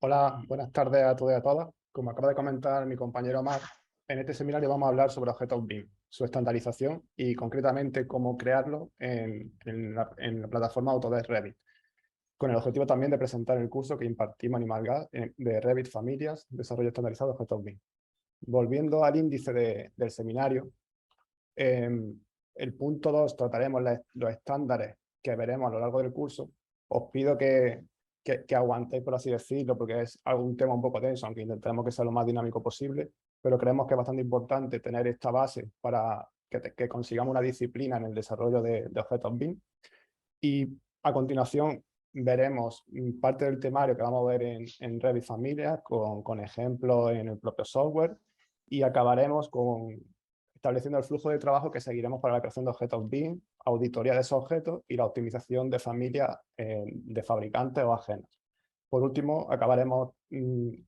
Hola, buenas tardes a todos y a todas. Como acaba de comentar mi compañero Marc, en este seminario vamos a hablar sobre objetos BIM, su estandarización y concretamente cómo crearlo en la plataforma Autodesk Revit, con el objetivo también de presentar el curso que impartimos en Imalgat de Revit Familias, Desarrollo Estandarizado de Objetos BIM. Volviendo al índice del seminario, en el punto 2 trataremos los estándares que veremos a lo largo del curso. Os pido que aguantéis, por así decirlo, porque es algún tema un poco tenso, aunque intentaremos que sea lo más dinámico posible, pero creemos que es bastante importante tener esta base para que consigamos una disciplina en el desarrollo de objetos BIM. Y a continuación veremos parte del temario que vamos a ver en Revit Familias, con ejemplos en el propio software, y acabaremos estableciendo el flujo de trabajo que seguiremos para la creación de objetos BIM, auditoría de esos objetos y la optimización de familias de fabricantes o ajenos. Por último, acabaremos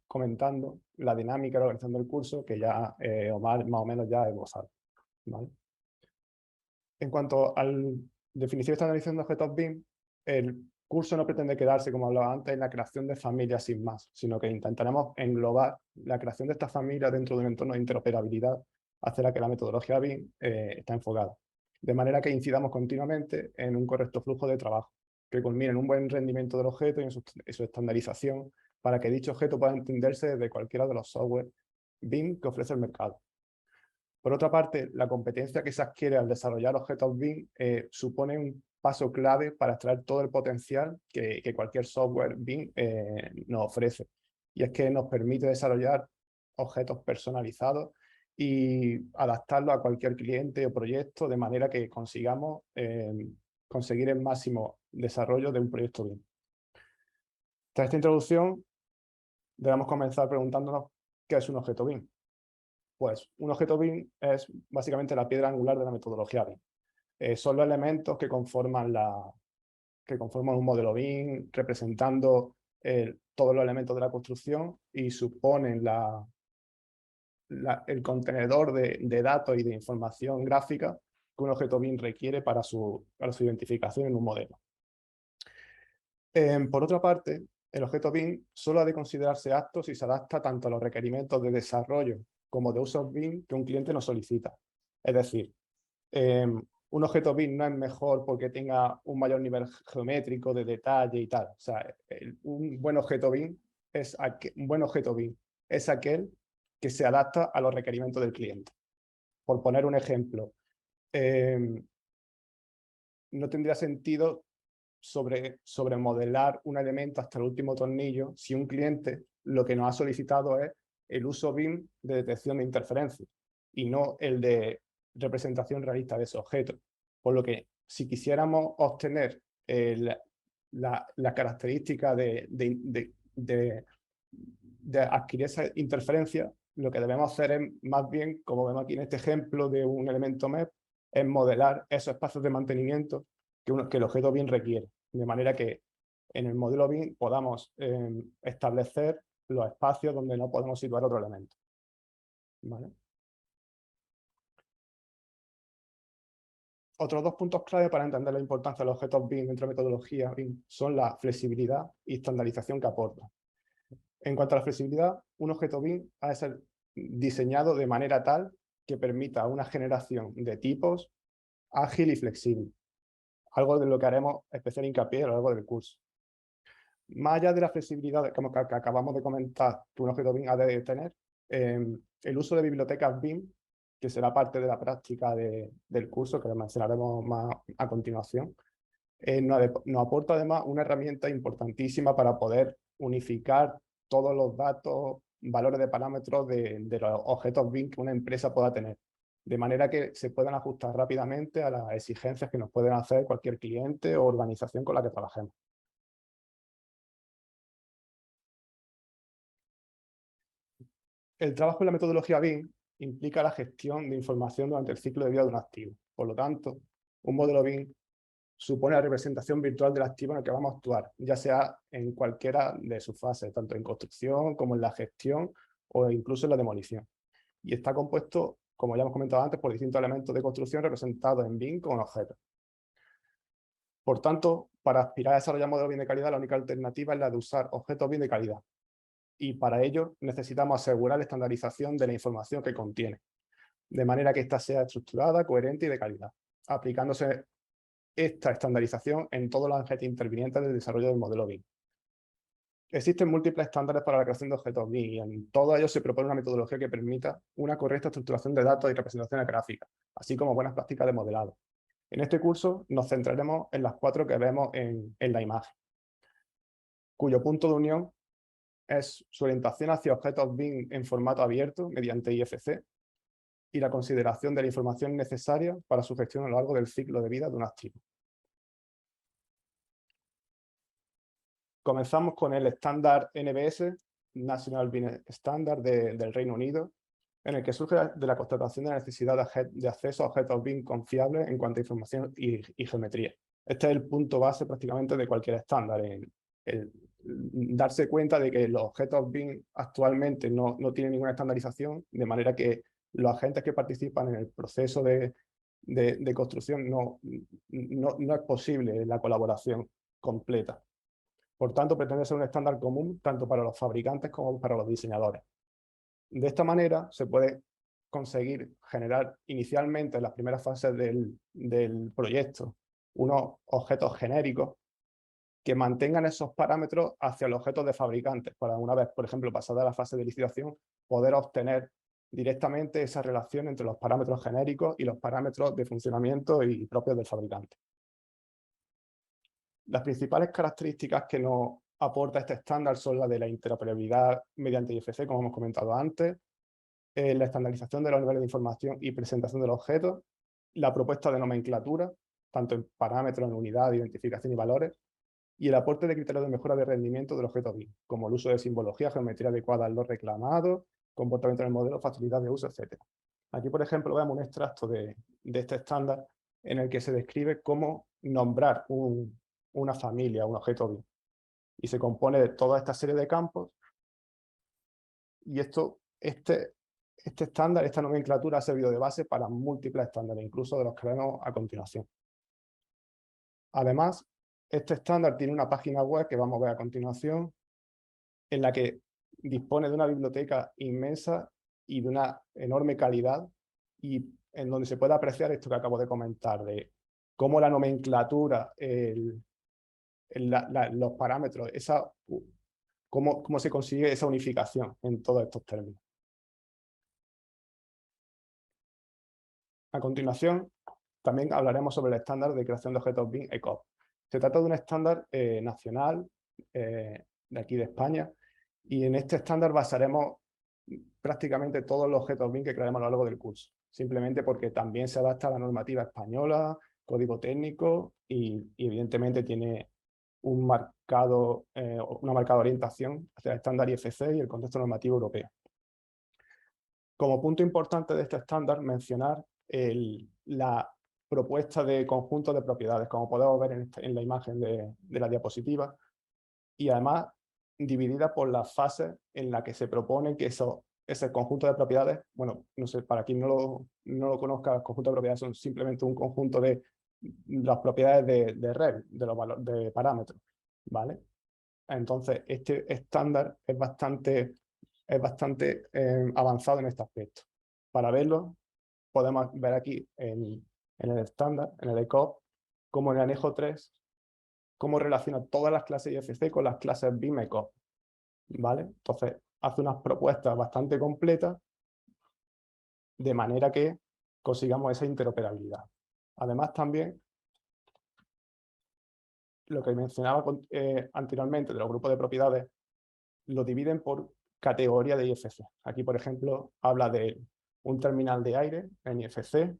comentando la dinámica de la organización del curso que ya Omar más o menos ya ha esbozado, ¿vale? En cuanto a la definición y estandarización de objetos BIM, el curso no pretende quedarse, como hablaba antes, en la creación de familias sin más, sino que intentaremos englobar la creación de estas familias dentro de un entorno de interoperabilidad hacia la que la metodología BIM está enfocada. De manera que incidamos continuamente en un correcto flujo de trabajo, que culmine en un buen rendimiento del objeto y en su estandarización, para que dicho objeto pueda entenderse desde cualquiera de los software BIM que ofrece el mercado. Por otra parte, la competencia que se adquiere al desarrollar objetos BIM supone un paso clave para extraer todo el potencial que cualquier software BIM nos ofrece. Y es que nos permite desarrollar objetos personalizados y adaptarlos a cualquier cliente o proyecto de manera que consigamos conseguir el máximo desarrollo de un proyecto BIM. Tras esta introducción, debemos comenzar preguntándonos qué es un objeto BIM. Pues un objeto BIM es básicamente la piedra angular de la metodología BIM. Son los elementos que conforman un modelo BIM, representando todos los elementos de la construcción y suponen el contenedor de datos y de información gráfica que un objeto BIM requiere para su identificación en un modelo. Por otra parte, el objeto BIM solo ha de considerarse apto si se adapta tanto a los requerimientos de desarrollo como de uso BIM que un cliente nos solicita. Es decir, un objeto BIM no es mejor porque tenga un mayor nivel geométrico de detalle y tal. O sea, un buen objeto BIM es aquel que se adapta a los requerimientos del cliente. Por poner un ejemplo, no tendría sentido sobremodelar un elemento hasta el último tornillo si un cliente lo que nos ha solicitado es el uso BIM de detección de interferencia y no el de representación realista de ese objeto. Por lo que si quisiéramos obtener la característica de adquirir esa interferencia, lo que debemos hacer es más bien, como vemos aquí en este ejemplo de un elemento MEP, es modelar esos espacios de mantenimiento que el objeto BIM requiere, de manera que en el modelo BIM podamos establecer los espacios donde no podemos situar otro elemento. ¿Vale? Otros dos puntos clave para entender la importancia de los objetos BIM dentro de la metodología BIM son la flexibilidad y estandarización que aporta. En cuanto a la flexibilidad, un objeto BIM ha de ser diseñado de manera tal que permita una generación de tipos ágil y flexible, algo de lo que haremos especial hincapié a lo largo del curso. Más allá de la flexibilidad que acabamos de comentar que un objeto BIM ha de tener, el uso de bibliotecas BIM, que será parte de la práctica del curso, que mencionaremos más a continuación, nos aporta además una herramienta importantísima para poder unificar todos los datos, valores de parámetros de los objetos BIM que una empresa pueda tener, de manera que se puedan ajustar rápidamente a las exigencias que nos pueden hacer cualquier cliente o organización con la que trabajemos. El trabajo en la metodología BIM implica la gestión de información durante el ciclo de vida de un activo. Por lo tanto, un modelo BIM supone la representación virtual del activo en el que vamos a actuar, ya sea en cualquiera de sus fases, tanto en construcción como en la gestión o incluso en la demolición. Y está compuesto, como ya hemos comentado antes, por distintos elementos de construcción representados en BIM con objetos. Por tanto, para aspirar a desarrollar modelos BIM de calidad, la única alternativa es la de usar objetos BIM de calidad. y para ello necesitamos asegurar la estandarización de la información que contiene, de manera que ésta sea estructurada, coherente y de calidad, aplicándose esta estandarización en todos los agentes intervinientes del desarrollo del modelo BIM. Existen múltiples estándares para la creación de objetos BIM y en todos ellos se propone una metodología que permita una correcta estructuración de datos y representaciones gráficas, así como buenas prácticas de modelado. En este curso nos centraremos en las 4 que vemos en la imagen, cuyo punto de unión es su orientación hacia objetos BIM en formato abierto mediante IFC y la consideración de la información necesaria para su gestión a lo largo del ciclo de vida de un activo. Comenzamos con el estándar NBS, National BIM Standard del Reino Unido, en el que surge de la constatación de la necesidad de acceso a objetos BIM confiables en cuanto a información y geometría. Este es el punto base prácticamente de cualquier estándar, el darse cuenta de que los objetos BIM actualmente no tienen ninguna estandarización, de manera que los agentes que participan en el proceso de construcción no es posible la colaboración completa. Por tanto, pretende ser un estándar común tanto para los fabricantes como para los diseñadores. De esta manera se puede conseguir generar inicialmente en las primeras fases del proyecto unos objetos genéricos que mantengan esos parámetros hacia los objetos de fabricantes, para una vez, por ejemplo, pasada la fase de licitación, poder obtener directamente esa relación entre los parámetros genéricos y los parámetros de funcionamiento y propios del fabricante. Las principales características que nos aporta este estándar son las de la interoperabilidad mediante IFC, como hemos comentado antes, la estandarización de los niveles de información y presentación de los objetos, la propuesta de nomenclatura, tanto en parámetros, en unidad, identificación y valores, y el aporte de criterios de mejora de rendimiento del objeto BIM, como el uso de simbología, geometría adecuada a lo reclamado, comportamiento del modelo, facilidad de uso, etc. Aquí, por ejemplo, vemos un extracto de este estándar en el que se describe cómo nombrar una familia, un objeto BIM. Y se compone de toda esta serie de campos. Y este estándar, esta nomenclatura ha servido de base para múltiples estándares, incluso de los que vemos a continuación. Además, este estándar tiene una página web que vamos a ver a continuación, en la que dispone de una biblioteca inmensa y de una enorme calidad, y en donde se puede apreciar esto que acabo de comentar, de cómo la nomenclatura, los parámetros, cómo se consigue esa unificación en todos estos términos. A continuación, también hablaremos sobre el estándar de creación de objetos BIM ECOP. Se trata de un estándar nacional de aquí de España, y en este estándar basaremos prácticamente todos los objetos BIM que crearemos a lo largo del curso, simplemente porque también se adapta a la normativa española, código técnico y evidentemente tiene una marcada orientación hacia el estándar IFC y el contexto normativo europeo. Como punto importante de este estándar, mencionar la propuesta de conjunto de propiedades, como podemos ver en la imagen de la diapositiva, y además dividida por las fases en las que se propone que ese conjunto de propiedades, bueno, no sé, para quien no lo conozca, los conjuntos de propiedades son simplemente un conjunto de las propiedades de REL, de parámetros, ¿vale? Entonces, este estándar es bastante avanzado en este aspecto. Para verlo, podemos ver aquí en el estándar, en el ECOP, como en el anejo 3, cómo relaciona todas las clases IFC con las clases BIM ECOP, ¿vale? Entonces, hace unas propuestas bastante completas de manera que consigamos esa interoperabilidad. Además, también, lo que mencionaba anteriormente de los grupos de propiedades, lo dividen por categoría de IFC. Aquí, por ejemplo, habla de un terminal de aire en IFC,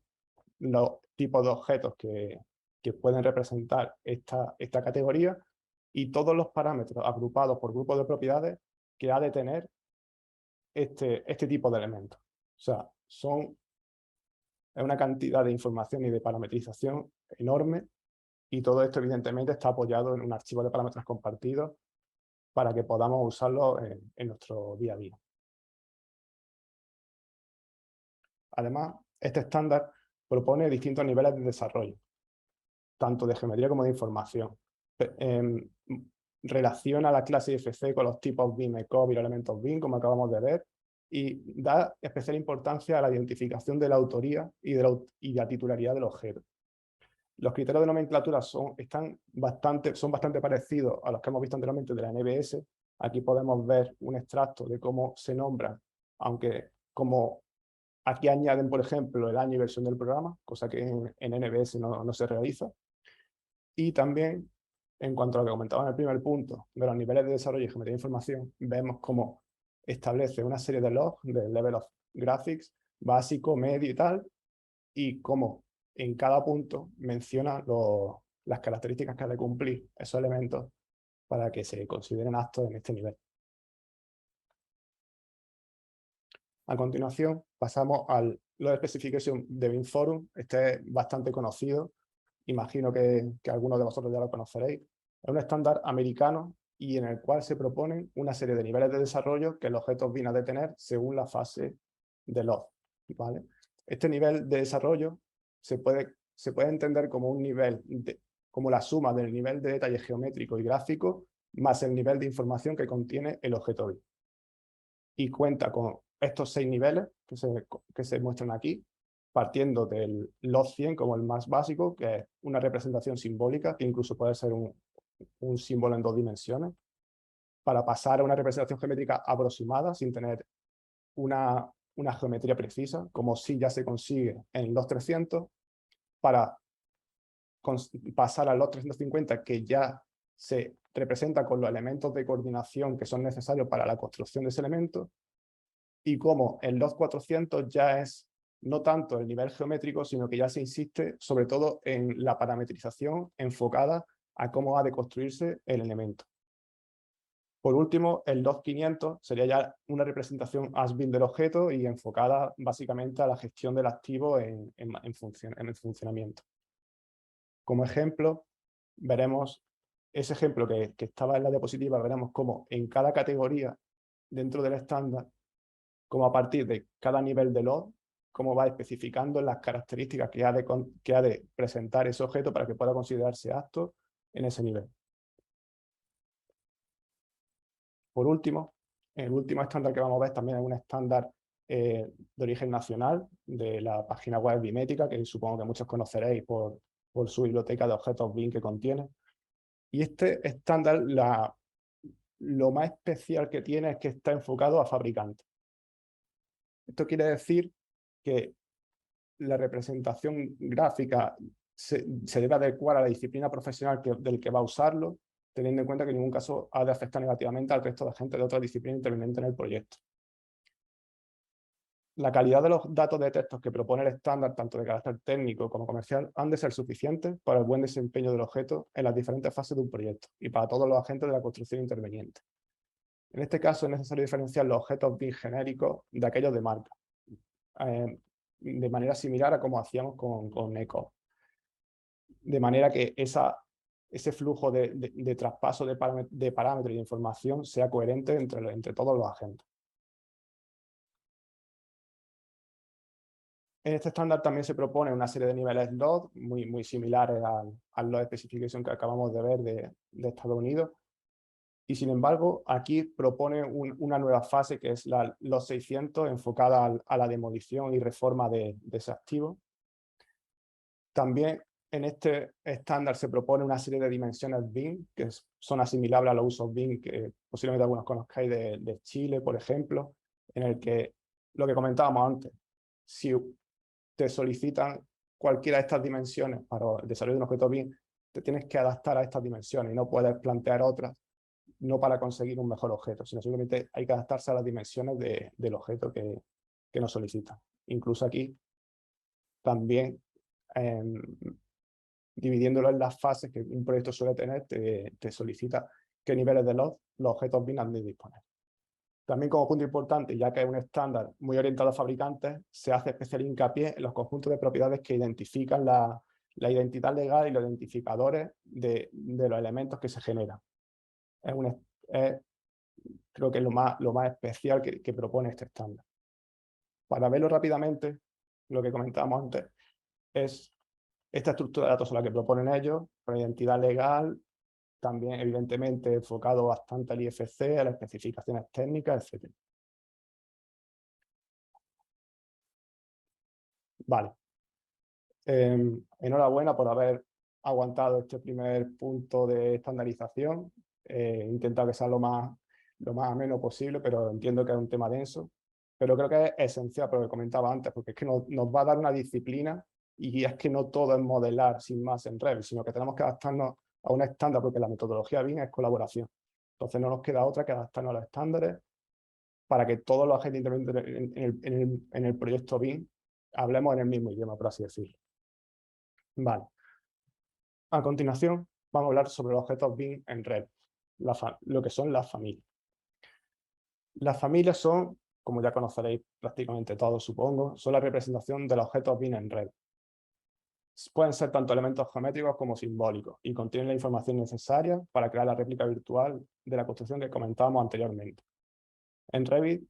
los tipos de objetos que pueden representar esta categoría y todos los parámetros agrupados por grupos de propiedades que ha de tener este tipo de elementos. O sea, es una cantidad de información y de parametrización enorme, y todo esto evidentemente está apoyado en un archivo de parámetros compartidos para que podamos usarlo en nuestro día a día. Además, este estándar propone distintos niveles de desarrollo, tanto de geometría como de información. relaciona la clase IFC con los tipos BIM, ECOB y los elementos BIM, como acabamos de ver, y da especial importancia a la identificación de la autoría y de la titularidad del objeto. Los criterios de nomenclatura son bastante parecidos a los que hemos visto anteriormente de la NBS. Aquí podemos ver un extracto de cómo se nombran, aunque como aquí añaden, por ejemplo, el año y versión del programa, cosa que en NBS no se realiza. Y también, en cuanto a lo que comentaba en el primer punto, de los niveles de desarrollo y geometría de información, vemos cómo establece una serie de logs, de level of graphics, básico, medio y tal, y cómo en cada punto menciona las características que ha de cumplir esos elementos para que se consideren aptos en este nivel. A continuación, pasamos al Load Specification de BIM Forum. Este es bastante conocido. Imagino que algunos de vosotros ya lo conoceréis. Es un estándar americano y en el cual se proponen una serie de niveles de desarrollo que el objeto BIM ha de tener según la fase de load, ¿vale? Este nivel de desarrollo se puede entender como un nivel, como la suma del nivel de detalle geométrico y gráfico más el nivel de información que contiene el objeto BIM. Y cuenta con estos 6 niveles que se muestran aquí, partiendo del LOD 100 como el más básico, que es una representación simbólica, que incluso puede ser un símbolo en 2 dimensiones, para pasar a una representación geométrica aproximada, sin tener una geometría precisa, como si ya se consigue en LOD 300, para pasar al LOD 350, que ya se representa con los elementos de coordinación que son necesarios para la construcción de ese elemento, y como el LOD 400 ya es no tanto el nivel geométrico, sino que ya se insiste sobre todo en la parametrización enfocada a cómo ha de construirse el elemento. Por último, el LOD 500 sería ya una representación as-built del objeto y enfocada básicamente a la gestión del activo en el funcionamiento. Como ejemplo, veremos ese ejemplo que estaba en la diapositiva, veremos cómo en cada categoría dentro del estándar, como a partir de cada nivel de load, cómo va especificando las características que ha de presentar ese objeto para que pueda considerarse apto en ese nivel. Por último, el último estándar que vamos a ver también es un estándar de origen nacional de la página web Bimética, que supongo que muchos conoceréis por su biblioteca de objetos BIM que contiene. Y este estándar, lo más especial que tiene es que está enfocado a fabricantes. Esto quiere decir que la representación gráfica se debe adecuar a la disciplina profesional del que va a usarlo, teniendo en cuenta que en ningún caso ha de afectar negativamente al resto de gente de otra disciplina interviniente en el proyecto. La calidad de los datos de textos que propone el estándar, tanto de carácter técnico como comercial, han de ser suficientes para el buen desempeño del objeto en las diferentes fases de un proyecto y para todos los agentes de la construcción interveniente. En este caso es necesario diferenciar los objetos BIM genéricos de aquellos de marca, de manera similar a como hacíamos con ECO. De manera que ese flujo de traspaso de parámetros y de información sea coherente entre todos los agentes. En este estándar también se propone una serie de niveles LOD muy similares al LOD Specification que acabamos de ver de Estados Unidos. Y sin embargo, aquí propone una nueva fase que es la LOD 600 enfocada a la demolición y reforma de ese activo. También en este estándar se propone una serie de dimensiones BIM que son asimilables a los usos BIM que posiblemente algunos conozcáis de Chile, por ejemplo, en el que lo que comentábamos antes, si te solicitan cualquiera de estas dimensiones para el desarrollo de un objeto BIM, te tienes que adaptar a estas dimensiones y no puedes plantear otras, no para conseguir un mejor objeto, sino simplemente hay que adaptarse a las dimensiones del objeto que nos solicitan. Incluso aquí también, dividiéndolo en las fases que un proyecto suele tener, te solicita qué niveles de los objetos BIM han de disponer. También como punto importante, ya que es un estándar muy orientado a fabricantes, se hace especial hincapié en los conjuntos de propiedades que identifican la identidad legal y los identificadores de los elementos que se generan. Creo que es lo más especial que propone este estándar. Para verlo rápidamente, lo que comentábamos antes es esta estructura de datos a la que proponen ellos, con identidad legal, también evidentemente enfocado bastante al IFC, a las especificaciones técnicas, etc. Vale. Enhorabuena por haber aguantado este primer punto de estandarización. He intentado que sea lo más ameno posible, pero entiendo que es un tema denso. Pero creo que es esencial, por lo que comentaba antes, porque es que nos va a dar una disciplina y es que no todo es modelar sin más en Revit, sino que tenemos que adaptarnos a un estándar, porque la metodología BIM es colaboración. Entonces no nos queda otra que adaptarnos a los estándares para que todos los agentes intervenientes en el proyecto BIM hablemos en el mismo idioma, por así decirlo. Vale. A continuación, vamos a hablar sobre los objetos BIM en Revit, lo que son las familias. Las familias son, como ya conoceréis prácticamente todos, supongo, son la representación de los objetos BIM en Revit. Pueden ser tanto elementos geométricos como simbólicos y contienen la información necesaria para crear la réplica virtual de la construcción que comentábamos anteriormente. En Revit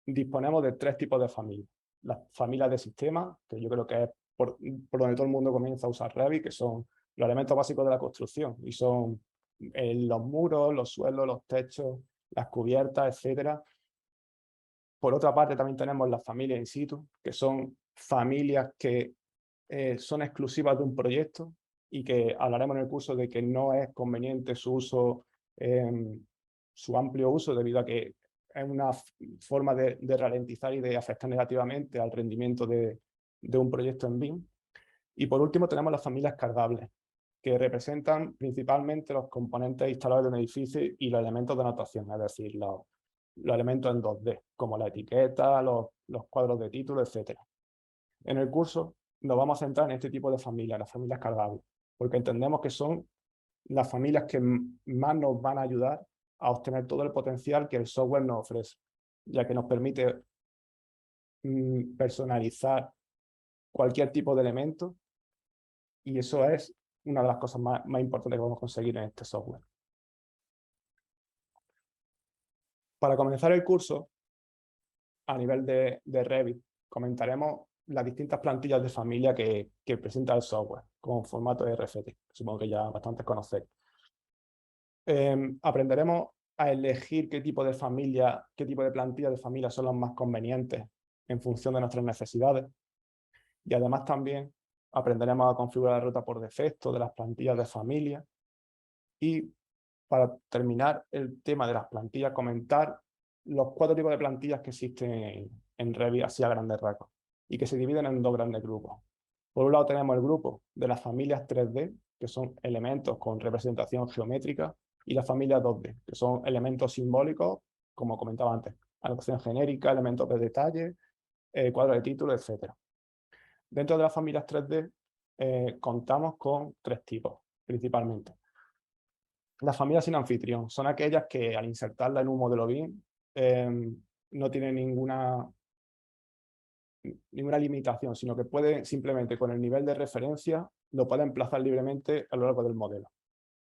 disponemos de tres tipos de familias. Las familias de sistemas, que yo creo que es por donde todo el mundo comienza a usar Revit, que son los elementos básicos de la construcción, y son los muros, los suelos, los techos, las cubiertas, etc. Por otra parte, también tenemos las familias in situ, que son familias que son exclusivas de un proyecto y que hablaremos en el curso de que no es conveniente su uso, su amplio uso, debido a que es una forma de ralentizar y de afectar negativamente al rendimiento de un proyecto en BIM. Y por último tenemos las familias cargables, que representan principalmente los componentes instalados de un edificio y los elementos de notación, es decir, los elementos en 2D, como la etiqueta, los cuadros de título, etc. En el curso nos vamos a centrar en este tipo de familias, las familias cargables, porque entendemos que son las familias que más nos van a ayudar a obtener todo el potencial que el software nos ofrece, ya que nos permite personalizar cualquier tipo de elemento, y eso es una de las cosas más importantes que vamos a conseguir en este software. Para comenzar el curso, a nivel de Revit, comentaremos las distintas plantillas de familia que presenta el software, con formato de RFT, supongo que ya bastantes conocéis. Aprenderemos a elegir qué tipo de familia, qué tipo de plantillas de familia son las más convenientes en función de nuestras necesidades. Y además también aprenderemos a configurar la ruta por defecto de las plantillas de familia. Y para terminar el tema de las plantillas, comentar los 4 tipos de plantillas que existen en Revit, así a grandes rasgos, y que se dividen en 2 grandes grupos. Por un lado tenemos el grupo de las familias 3D, que son elementos con representación geométrica, y las familias 2D, que son elementos simbólicos, como comentaba antes, anotación genérica, elementos de detalle, cuadros de título, etc. Dentro de las familias 3D contamos con 3 tipos, principalmente. Las familias sin anfitrión son aquellas que al insertarla en un modelo BIM no tienen ninguna limitación, sino que puede simplemente con el nivel de referencia lo puede emplazar libremente a lo largo del modelo.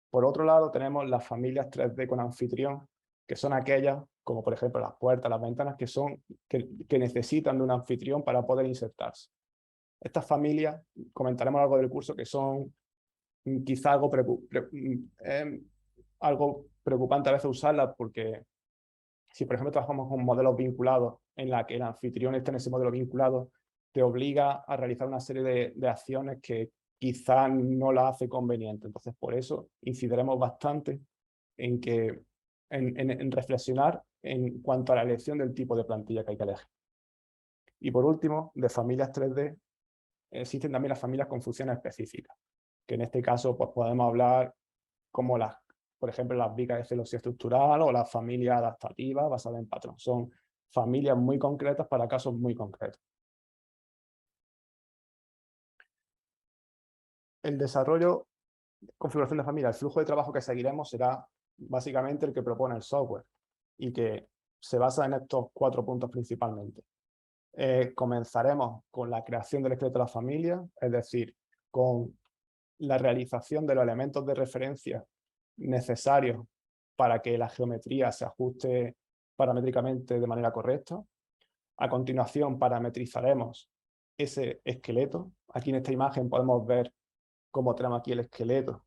Por otro lado, tenemos las familias 3D con anfitrión, que son aquellas, como por ejemplo las puertas, las ventanas, que necesitan de un anfitrión para poder insertarse. Estas familias, comentaremos algo del curso, que son quizá algo preocupante a veces usarlas, porque si por ejemplo trabajamos con modelos vinculados en la que el anfitrión está en ese modelo vinculado, te obliga a realizar una serie de acciones que quizá no la hace conveniente. Entonces, por eso incidiremos bastante en reflexionar en cuanto a la elección del tipo de plantilla que hay que elegir. Y por último, de familias 3D, existen también las familias con funciones específicas, que en este caso pues, podemos hablar como por ejemplo, las vigas de celosía estructural o las familias adaptativas basadas en patrón. Son familias muy concretas para casos muy concretos. El desarrollo, configuración de familia, el flujo de trabajo que seguiremos será básicamente el que propone el software y que se basa en estos 4 puntos principalmente. Comenzaremos con la creación del esqueleto de la familia, es decir, con la realización de los elementos de referencia necesarios para que la geometría se ajuste paramétricamente de manera correcta. A continuación, parametrizaremos ese esqueleto. Aquí en esta imagen podemos ver cómo tenemos aquí el esqueleto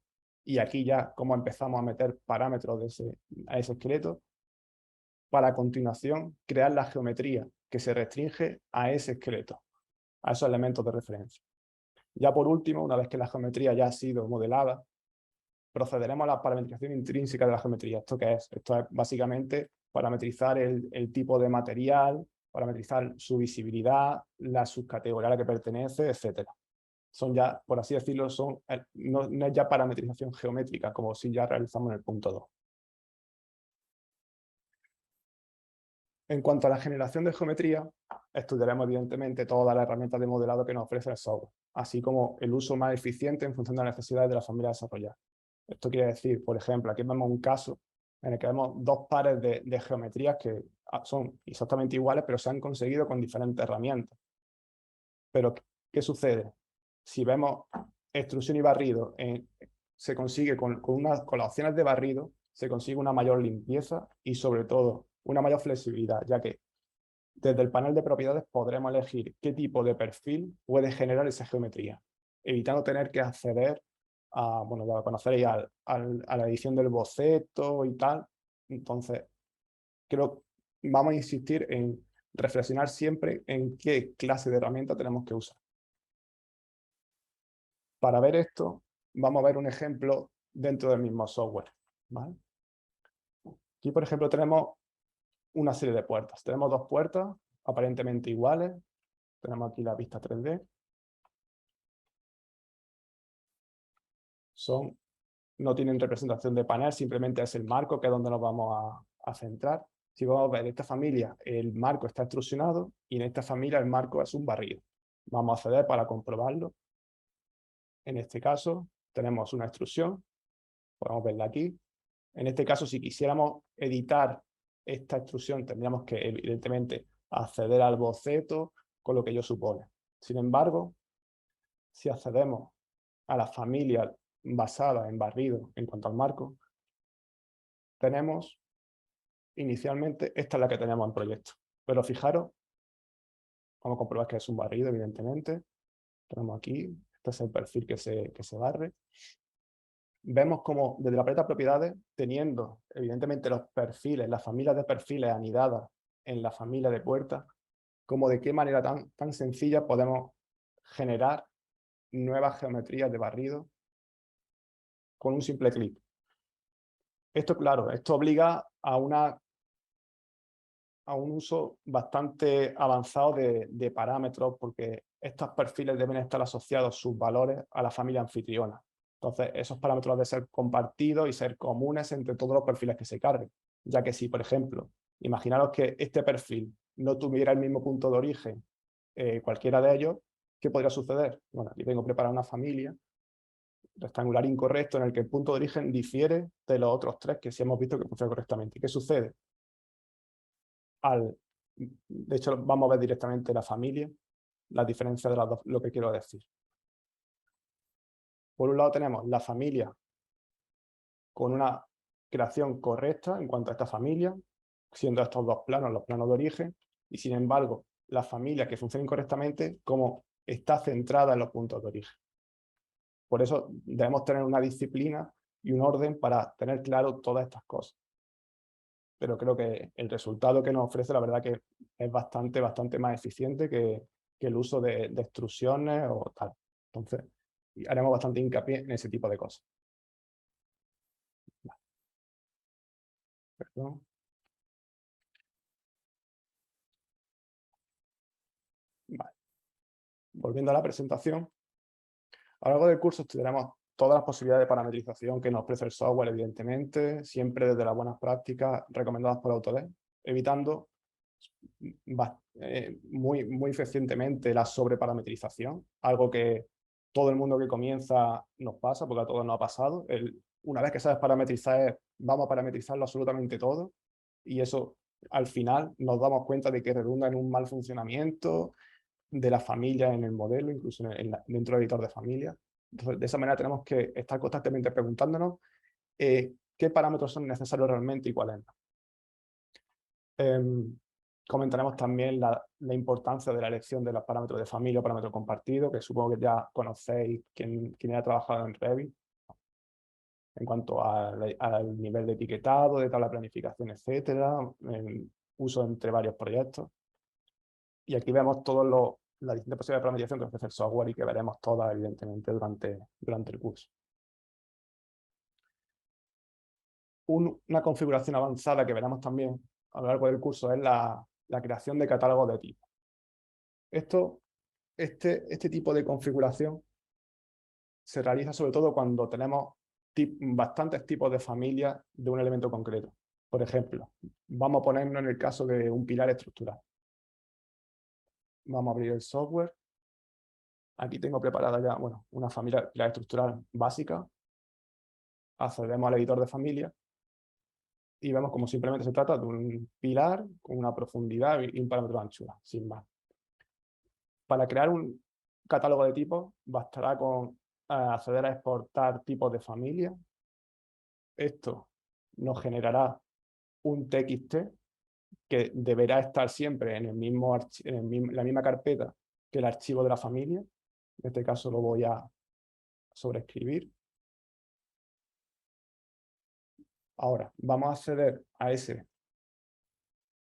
y aquí ya cómo empezamos a meter parámetros a ese esqueleto, para a continuación crear la geometría que se restringe a ese esqueleto, a esos elementos de referencia. Ya por último, una vez que la geometría ya ha sido modelada, procederemos a la parametrización intrínseca de la geometría. ¿Esto qué es? Esto es básicamente parametrizar el tipo de material, parametrizar su visibilidad, la subcategoría a la que pertenece, etc. Son ya, por así decirlo, no es ya parametrización geométrica, como si ya realizamos en el punto 2. En cuanto a la generación de geometría, estudiaremos evidentemente todas las herramientas de modelado que nos ofrece el software, así como el uso más eficiente en función de las necesidades de la familia a desarrollar. Esto quiere decir, por ejemplo, aquí vemos un caso en el que vemos dos pares de geometrías que son exactamente iguales, pero se han conseguido con diferentes herramientas. Pero, ¿qué sucede? Si vemos extrusión y barrido, se consigue con las opciones de barrido, se consigue una mayor limpieza y sobre todo una mayor flexibilidad, ya que desde el panel de propiedades podremos elegir qué tipo de perfil puede generar esa geometría, evitando tener que acceder a, bueno, ya lo conoceréis, a la edición del boceto y tal. Entonces, creo que vamos a insistir en reflexionar siempre en qué clase de herramienta tenemos que usar. Para ver esto, vamos a ver un ejemplo dentro del mismo software, ¿vale? Aquí, por ejemplo, tenemos una serie de puertas. Tenemos dos puertas aparentemente iguales. Tenemos aquí la vista 3D. No tienen representación de panel, simplemente es el marco, que es donde nos vamos a centrar. Si vamos a ver, en esta familia el marco está extrusionado y en esta familia el marco es un barrido. Vamos a acceder para comprobarlo. En este caso tenemos una extrusión, podemos verla aquí. En este caso, si quisiéramos editar esta extrusión, tendríamos que, evidentemente, acceder al boceto, con lo que ello supone. Sin embargo, si accedemos a la familia basada en barrido en cuanto al marco, tenemos inicialmente, esta es la que tenemos en proyecto. Pero fijaros, vamos a comprobar que es un barrido, evidentemente. Tenemos aquí, este es el perfil que se barre. Vemos como desde la paleta de propiedades, teniendo evidentemente los perfiles, las familias de perfiles anidadas en la familia de puertas, como de qué manera tan sencilla podemos generar nuevas geometrías de barrido con un simple clic. Esto, claro, esto obliga a un uso bastante avanzado de parámetros, porque estos perfiles deben estar asociados sus valores a la familia anfitriona. Entonces, esos parámetros deben ser compartidos y ser comunes entre todos los perfiles que se carguen, ya que si, por ejemplo, imaginaros que este perfil no tuviera el mismo punto de origen, cualquiera de ellos, ¿qué podría suceder? Bueno, aquí tengo preparada una familia rectangular incorrecto en el que el punto de origen difiere de los otros tres que sí hemos visto que funciona correctamente. ¿Qué sucede? De hecho, vamos a ver directamente la familia, la diferencia de las dos, lo que quiero decir. Por un lado tenemos la familia con una creación correcta en cuanto a esta familia, siendo estos dos planos los planos de origen, y sin embargo, la familia que funciona incorrectamente como está centrada en los puntos de origen. Por eso debemos tener una disciplina y un orden para tener claro todas estas cosas. Pero creo que el resultado que nos ofrece, la verdad que es bastante más eficiente que el uso de extrusiones o tal. Entonces, haremos bastante hincapié en ese tipo de cosas. Vale. Perdón. Vale. Volviendo a la presentación, a lo largo del curso estudiaremos todas las posibilidades de parametrización que nos ofrece el software, evidentemente, siempre desde las buenas prácticas recomendadas por Autodesk, evitando muy eficientemente la sobreparametrización, algo que todo el mundo que comienza nos pasa, porque a todos nos ha pasado. Una vez que sabes parametrizar, vamos a parametrizarlo absolutamente todo, y eso al final nos damos cuenta de que redunda en un mal funcionamiento de la familia en el modelo, incluso dentro del editor de familia. Entonces, de esa manera tenemos que estar constantemente preguntándonos qué parámetros son necesarios realmente y cuáles no. Comentaremos también la importancia de la elección de los parámetros de familia o parámetro compartido, que supongo que ya conocéis quien haya trabajado en Revit. en cuanto al nivel de etiquetado, de tabla de planificación, etcétera, en uso entre varios proyectos. Y aquí vemos todas las distintas posibilidades de parametrización que ofrece el software y que veremos todas, evidentemente, durante el curso. Una configuración avanzada que veremos también a lo largo del curso es la creación de catálogos de tipo. Este tipo de configuración se realiza sobre todo cuando tenemos bastantes tipos de familias de un elemento concreto. Por ejemplo, vamos a ponernos en el caso de un pilar estructural. Vamos a abrir el software. Aquí tengo preparada ya, bueno, una familia pilar estructural básica. Accedemos al editor de familia y vemos como simplemente se trata de un pilar con una profundidad y un parámetro de anchura, sin más. Para crear un catálogo de tipos, bastará con acceder a exportar tipos de familia. Esto nos generará un TXT que deberá estar siempre en la misma carpeta que el archivo de la familia. En este caso lo voy a sobreescribir. Ahora, vamos a acceder a ese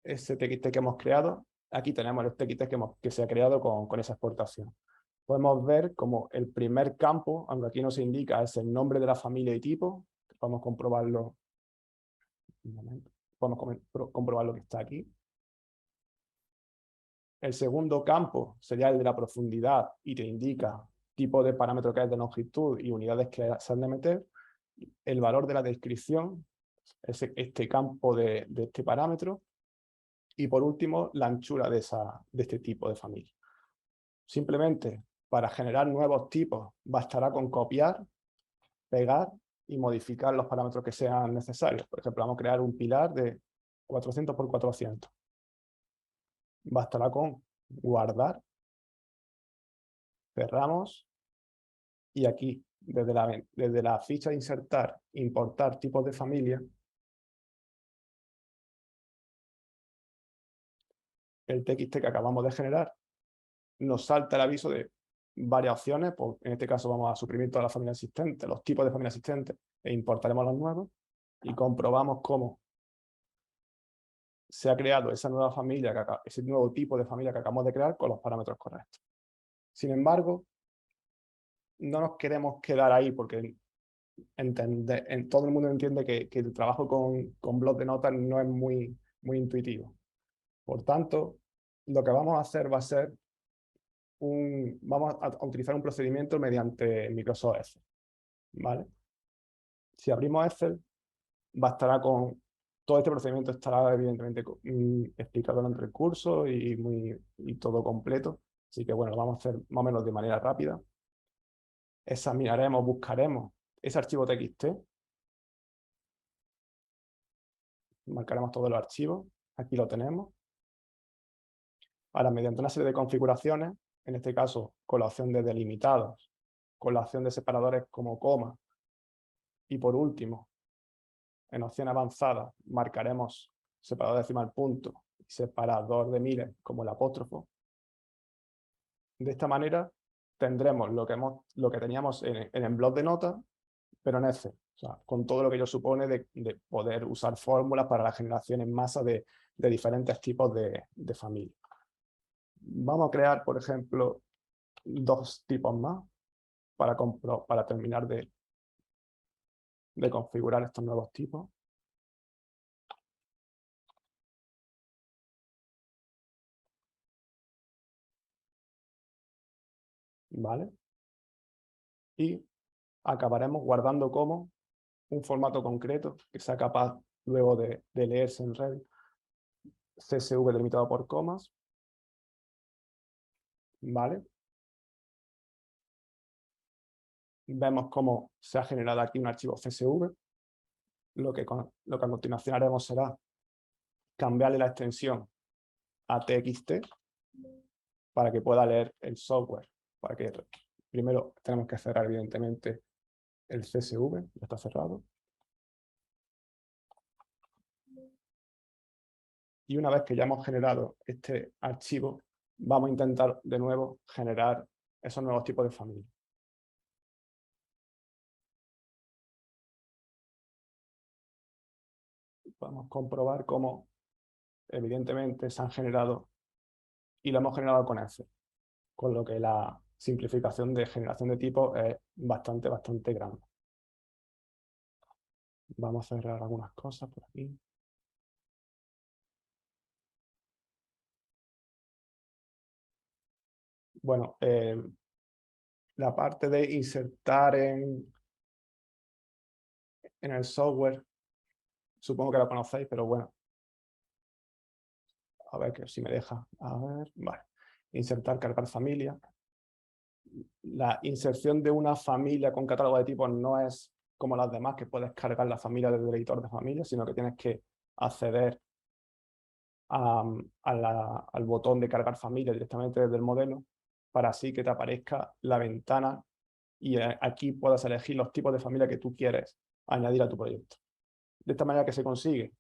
TXT que hemos creado. Aquí tenemos el TXT que se ha creado con esa exportación. Podemos ver como el primer campo, aunque aquí no se indica, es el nombre de la familia y tipo. Vamos a comprobarlo. Un momento. Podemos comprobar lo que está aquí. El segundo campo sería el de la profundidad y te indica tipo de parámetro que es de longitud y unidades que se han de meter. El valor de la descripción es este campo de este parámetro. Y por último, la anchura de este tipo de familia. Simplemente para generar nuevos tipos bastará con copiar, pegar y modificar los parámetros que sean necesarios. Por ejemplo, vamos a crear un pilar de 400 por 400. Bastará con guardar, cerramos y aquí, desde la ficha de insertar, importar tipos de familia, el TXT que acabamos de generar nos salta el aviso de varias opciones. Pues en este caso vamos a suprimir todas las familias existentes, los tipos de familias existentes, e importaremos los nuevos y comprobamos cómo se ha creado esa nueva familia, ese nuevo tipo de familia que acabamos de crear con los parámetros correctos. Sin embargo, no nos queremos quedar ahí porque todo el mundo entiende que el trabajo con bloc de notas no es muy intuitivo. Por tanto, lo que vamos a hacer va a ser vamos a utilizar un procedimiento mediante Microsoft Excel, ¿vale? Si abrimos Excel, bastará con... Todo este procedimiento estará evidentemente explicado durante el curso y todo completo. Así que bueno, lo vamos a hacer más o menos de manera rápida. Examinaremos, buscaremos ese archivo TXT. Marcaremos todos los archivos. Aquí lo tenemos. Ahora, mediante una serie de configuraciones, en este caso con la opción de delimitados, con la opción de separadores como coma, y por último, en opción avanzada, marcaremos separador decimal punto y separador de miles como el apóstrofo. De esta manera tendremos lo que teníamos en el bloc de notas, pero en Excel, o sea, con todo lo que ello supone de poder usar fórmulas para la generación en masa de diferentes tipos de familias. Vamos a crear, por ejemplo, dos tipos más para terminar de configurar estos nuevos tipos. ¿Vale? Y acabaremos guardando como un formato concreto que sea capaz luego de leerse en red, CSV delimitado por comas, ¿vale? Vemos cómo se ha generado aquí un archivo CSV. Lo que a continuación haremos será cambiarle la extensión a TXT para que pueda leer el software. Primero tenemos que cerrar, evidentemente, el CSV, ya está cerrado. Y una vez que ya hemos generado este archivo, vamos a intentar de nuevo generar esos nuevos tipos de familia. podemos comprobar cómo evidentemente se han generado y lo hemos generado con Excel, con lo que la simplificación de generación de tipos es bastante grande. Vamos a cerrar algunas cosas por aquí. Bueno, la parte de insertar en el software, supongo que la conocéis, pero bueno, a ver que si me deja. A ver, vale. Insertar, cargar familia. La inserción de una familia con catálogo de tipos no es como las demás, que puedes cargar la familia desde el editor de familia, sino que tienes que acceder al botón de cargar familia directamente desde el modelo, para así que te aparezca la ventana y aquí puedas elegir los tipos de familia que tú quieres añadir a tu proyecto. De esta manera, ¿que se consigue?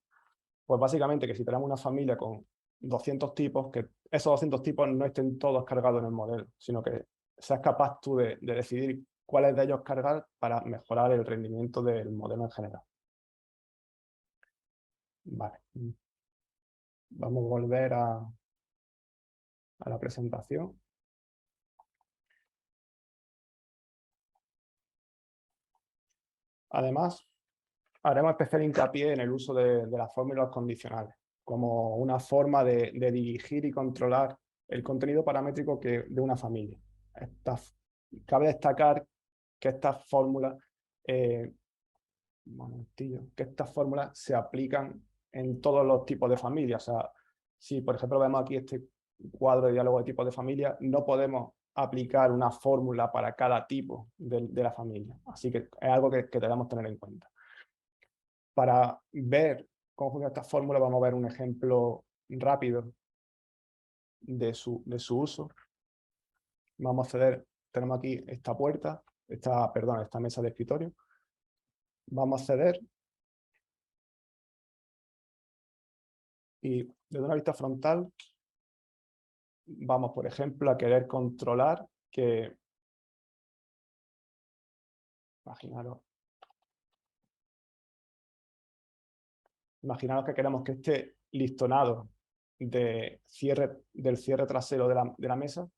Pues básicamente que si tenemos una familia con 200 tipos, que esos 200 tipos no estén todos cargados en el modelo, sino que seas capaz tú de decidir cuáles de ellos cargar para mejorar el rendimiento del modelo en general. Vale. Vamos a volver a la presentación. Además, haremos especial hincapié en el uso de las fórmulas condicionales, como una forma de dirigir y controlar el contenido paramétrico de una familia. Cabe destacar que estas fórmulas, que estas fórmulas se aplican en todos los tipos de familias. O sea, si por ejemplo vemos aquí este cuadro de diálogo de tipos de familia, no podemos aplicar una fórmula para cada tipo de la familia. Así que es algo que debemos tener en cuenta. Para ver cómo funciona esta fórmula, vamos a ver un ejemplo rápido de su uso. Vamos a acceder, tenemos aquí esta puerta, esta mesa de escritorio. Vamos a acceder y desde una vista frontal vamos, por ejemplo, a querer controlar que, imaginaros que queremos que este listonado del cierre trasero de la mesa,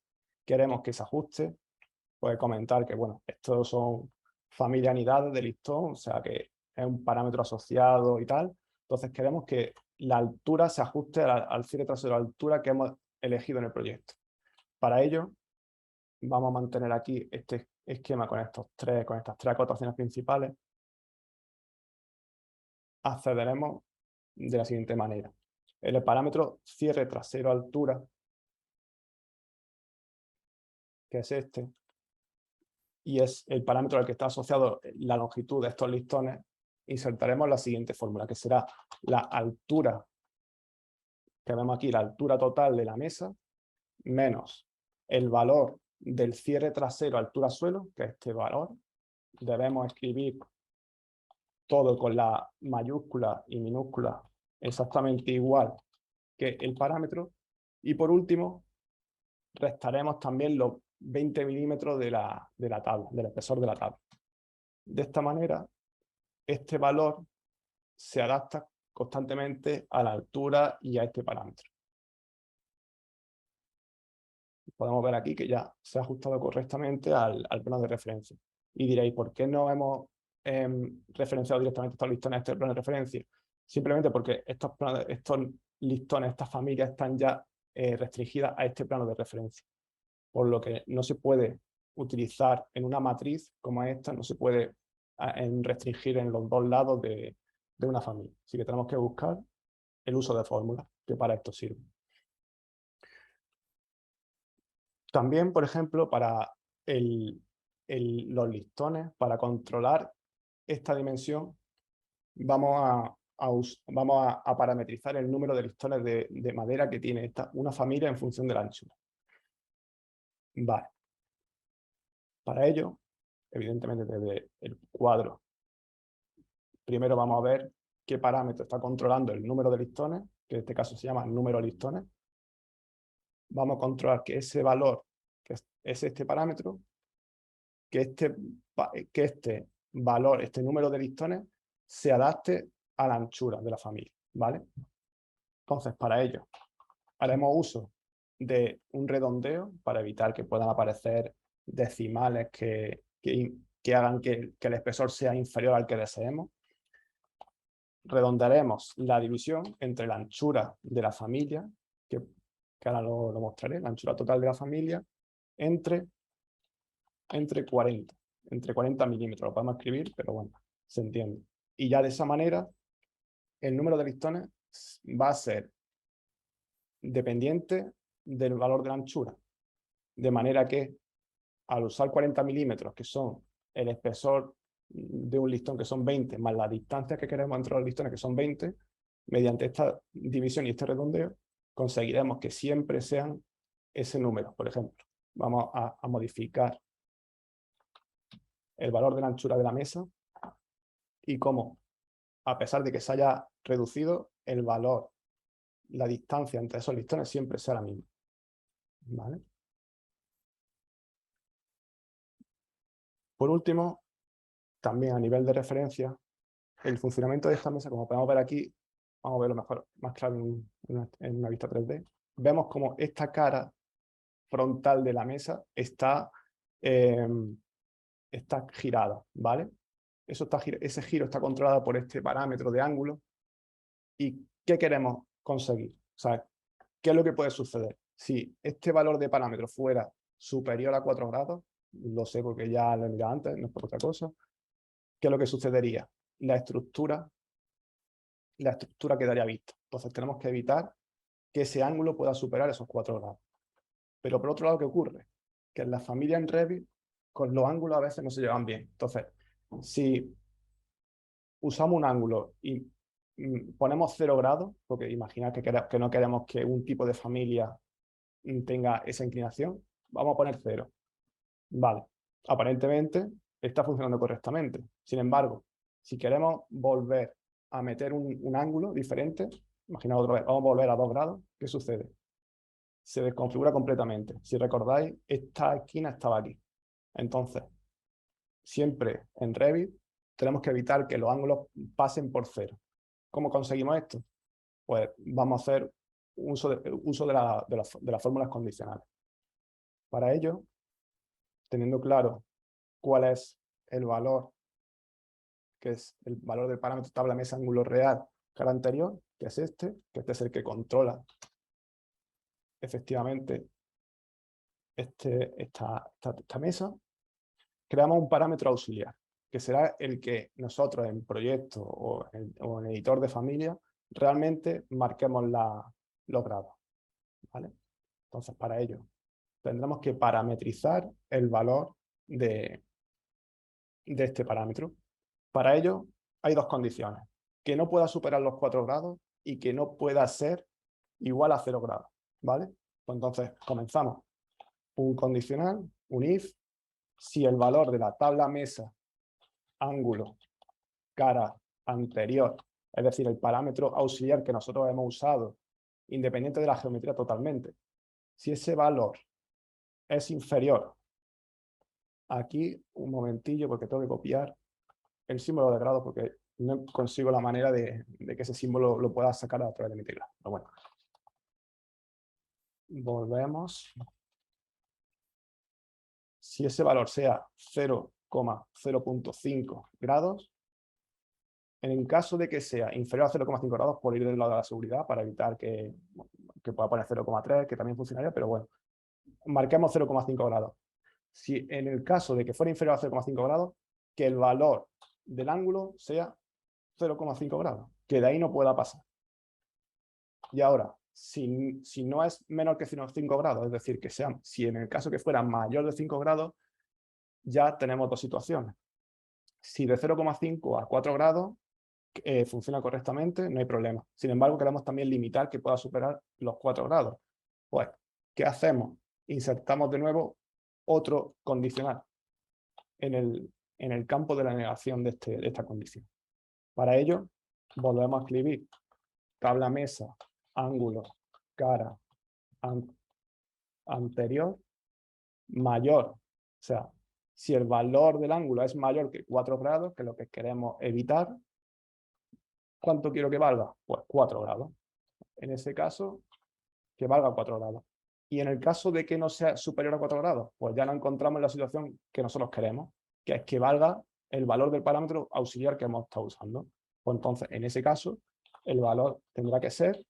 queremos que se ajuste. Puede comentar que, bueno, estos son familiaridades de listón, o sea que es un parámetro asociado y tal. Entonces queremos que la altura se ajuste al cierre trasero, a la altura que hemos elegido en el proyecto. Para ello, vamos a mantener aquí este esquema con estas tres acotaciones principales. Accederemos de la siguiente manera. El parámetro cierre trasero altura, que es este, y es el parámetro al que está asociado la longitud de estos listones, insertaremos la siguiente fórmula, que será la altura, que vemos aquí, la altura total de la mesa, menos el valor del cierre trasero altura suelo, que es este valor. Debemos escribir todo con la mayúscula y minúscula exactamente igual que el parámetro. Y por último, restaremos también los 20 milímetros de la tabla, del espesor de la tabla. De esta manera, este valor se adapta constantemente a la altura y a este parámetro. Podemos ver aquí que ya se ha ajustado correctamente al plano de referencia. Y diréis, ¿por qué no hemos referenciado directamente estos listones a este plano de referencia? Simplemente porque estos listones, estas familias están ya restringidas a este plano de referencia. Por lo que no se puede utilizar en una matriz como esta, no se puede restringir en los dos lados de una familia. Así que tenemos que buscar el uso de fórmulas, que para esto sirve. También, por ejemplo, para los listones, para controlar esta dimensión, vamos a parametrizar el número de listones de madera que tiene una familia en función de la anchura. Vale. Para ello, evidentemente desde el cuadro, primero vamos a ver qué parámetro está controlando el número de listones, que en este caso se llama número de listones. Vamos a controlar que ese valor, que es este parámetro, que este valor, este número de listones, se adapte a la anchura de la familia, ¿vale? Entonces, para ello, haremos uso de un redondeo para evitar que puedan aparecer decimales que hagan que el espesor sea inferior al que deseemos. Redondearemos la división entre la anchura de la familia, que ahora lo mostraré, la anchura total de la familia, entre 40 milímetros. Lo podemos escribir, pero bueno, se entiende. Y ya de esa manera, el número de listones va a ser dependiente del valor de la anchura. De manera que al usar 40 milímetros, que son el espesor de un listón, que son 20, más la distancia que queremos entre los listones, que son 20, mediante esta división y este redondeo, conseguiremos que siempre sean ese número. Por ejemplo, vamos a modificar el valor de la anchura de la mesa y cómo, a pesar de que se haya reducido, el valor, la distancia entre esos listones siempre sea la misma. ¿Vale? Por último, también a nivel de referencia, el funcionamiento de esta mesa, como podemos ver aquí, vamos a verlo mejor, más claro en una vista 3D, vemos como esta cara frontal de la mesa está girada, ¿vale? Ese giro está controlado por este parámetro de ángulo. ¿Y qué queremos conseguir? O sea, ¿qué es lo que puede suceder? Si este valor de parámetro fuera superior a 4 grados, lo sé porque ya lo he mirado antes, no es por otra cosa, ¿qué es lo que sucedería? La estructura quedaría vista. Entonces tenemos que evitar que ese ángulo pueda superar esos 4 grados. Pero por otro lado, ¿qué ocurre? Que en la familia en Revit, con los ángulos a veces no se llevan bien. Entonces, si usamos un ángulo y ponemos 0 grados, porque imaginad que no queremos que un tipo de familia tenga esa inclinación, vamos a poner 0. Vale, aparentemente está funcionando correctamente. Sin embargo, si queremos volver a meter un ángulo diferente, imaginaos otra vez, vamos a volver a 2 grados, ¿qué sucede? Se desconfigura completamente. Si recordáis, esta esquina estaba aquí. Entonces, siempre en Revit tenemos que evitar que los ángulos pasen por 0. ¿Cómo conseguimos esto? Pues vamos a hacer uso de las fórmulas condicionales. Para ello, teniendo claro cuál es el valor, que es el valor del parámetro tabla mesa ángulo real cara anterior, que es que este es el que controla efectivamente esta mesa, creamos un parámetro auxiliar, que será el que nosotros en proyecto o en editor de familia realmente marquemos los grados, ¿vale? Entonces, para ello, tendremos que parametrizar el valor de este parámetro. Para ello, hay dos condiciones: que no pueda superar los 4 grados y que no pueda ser igual a 0 grados, ¿vale? Pues entonces, comenzamos. Un condicional, un if, si el valor de la tabla mesa ángulo cara anterior, es decir, el parámetro auxiliar que nosotros hemos usado, independiente de la geometría totalmente, si ese valor es inferior, aquí un momentillo porque tengo que copiar el símbolo de grado porque no consigo la manera de que ese símbolo lo pueda sacar a través de mi teclado. Pero bueno, volvemos. Si ese valor sea 0,0.5 grados, en el caso de que sea inferior a 0,5 grados, por ir del lado de la seguridad, para evitar que pueda poner 0,3, que también funcionaría, pero bueno, marquemos 0,5 grados. Si en el caso de que fuera inferior a 0,5 grados, que el valor del ángulo sea 0,5 grados, que de ahí no pueda pasar. Y ahora, si no es menor que 5 grados, es decir, si en el caso que fuera mayor de 5 grados, ya tenemos dos situaciones. Si de 0,5 a 4 grados funciona correctamente, no hay problema. Sin embargo, queremos también limitar que pueda superar los 4 grados. Pues, ¿qué hacemos? Insertamos de nuevo otro condicional en el campo de la negación de esta condición. Para ello, volvemos a escribir tabla mesa, ángulo, cara, anterior, mayor. O sea, si el valor del ángulo es mayor que 4 grados, que es lo que queremos evitar, ¿Cuánto quiero que valga? Pues 4 grados. En ese caso, que valga 4 grados. Y en el caso de que no sea superior a 4 grados, pues ya nos encontramos en la situación que nosotros queremos, que es que valga el valor del parámetro auxiliar que hemos estado usando. Pues entonces, en ese caso, el valor tendrá que ser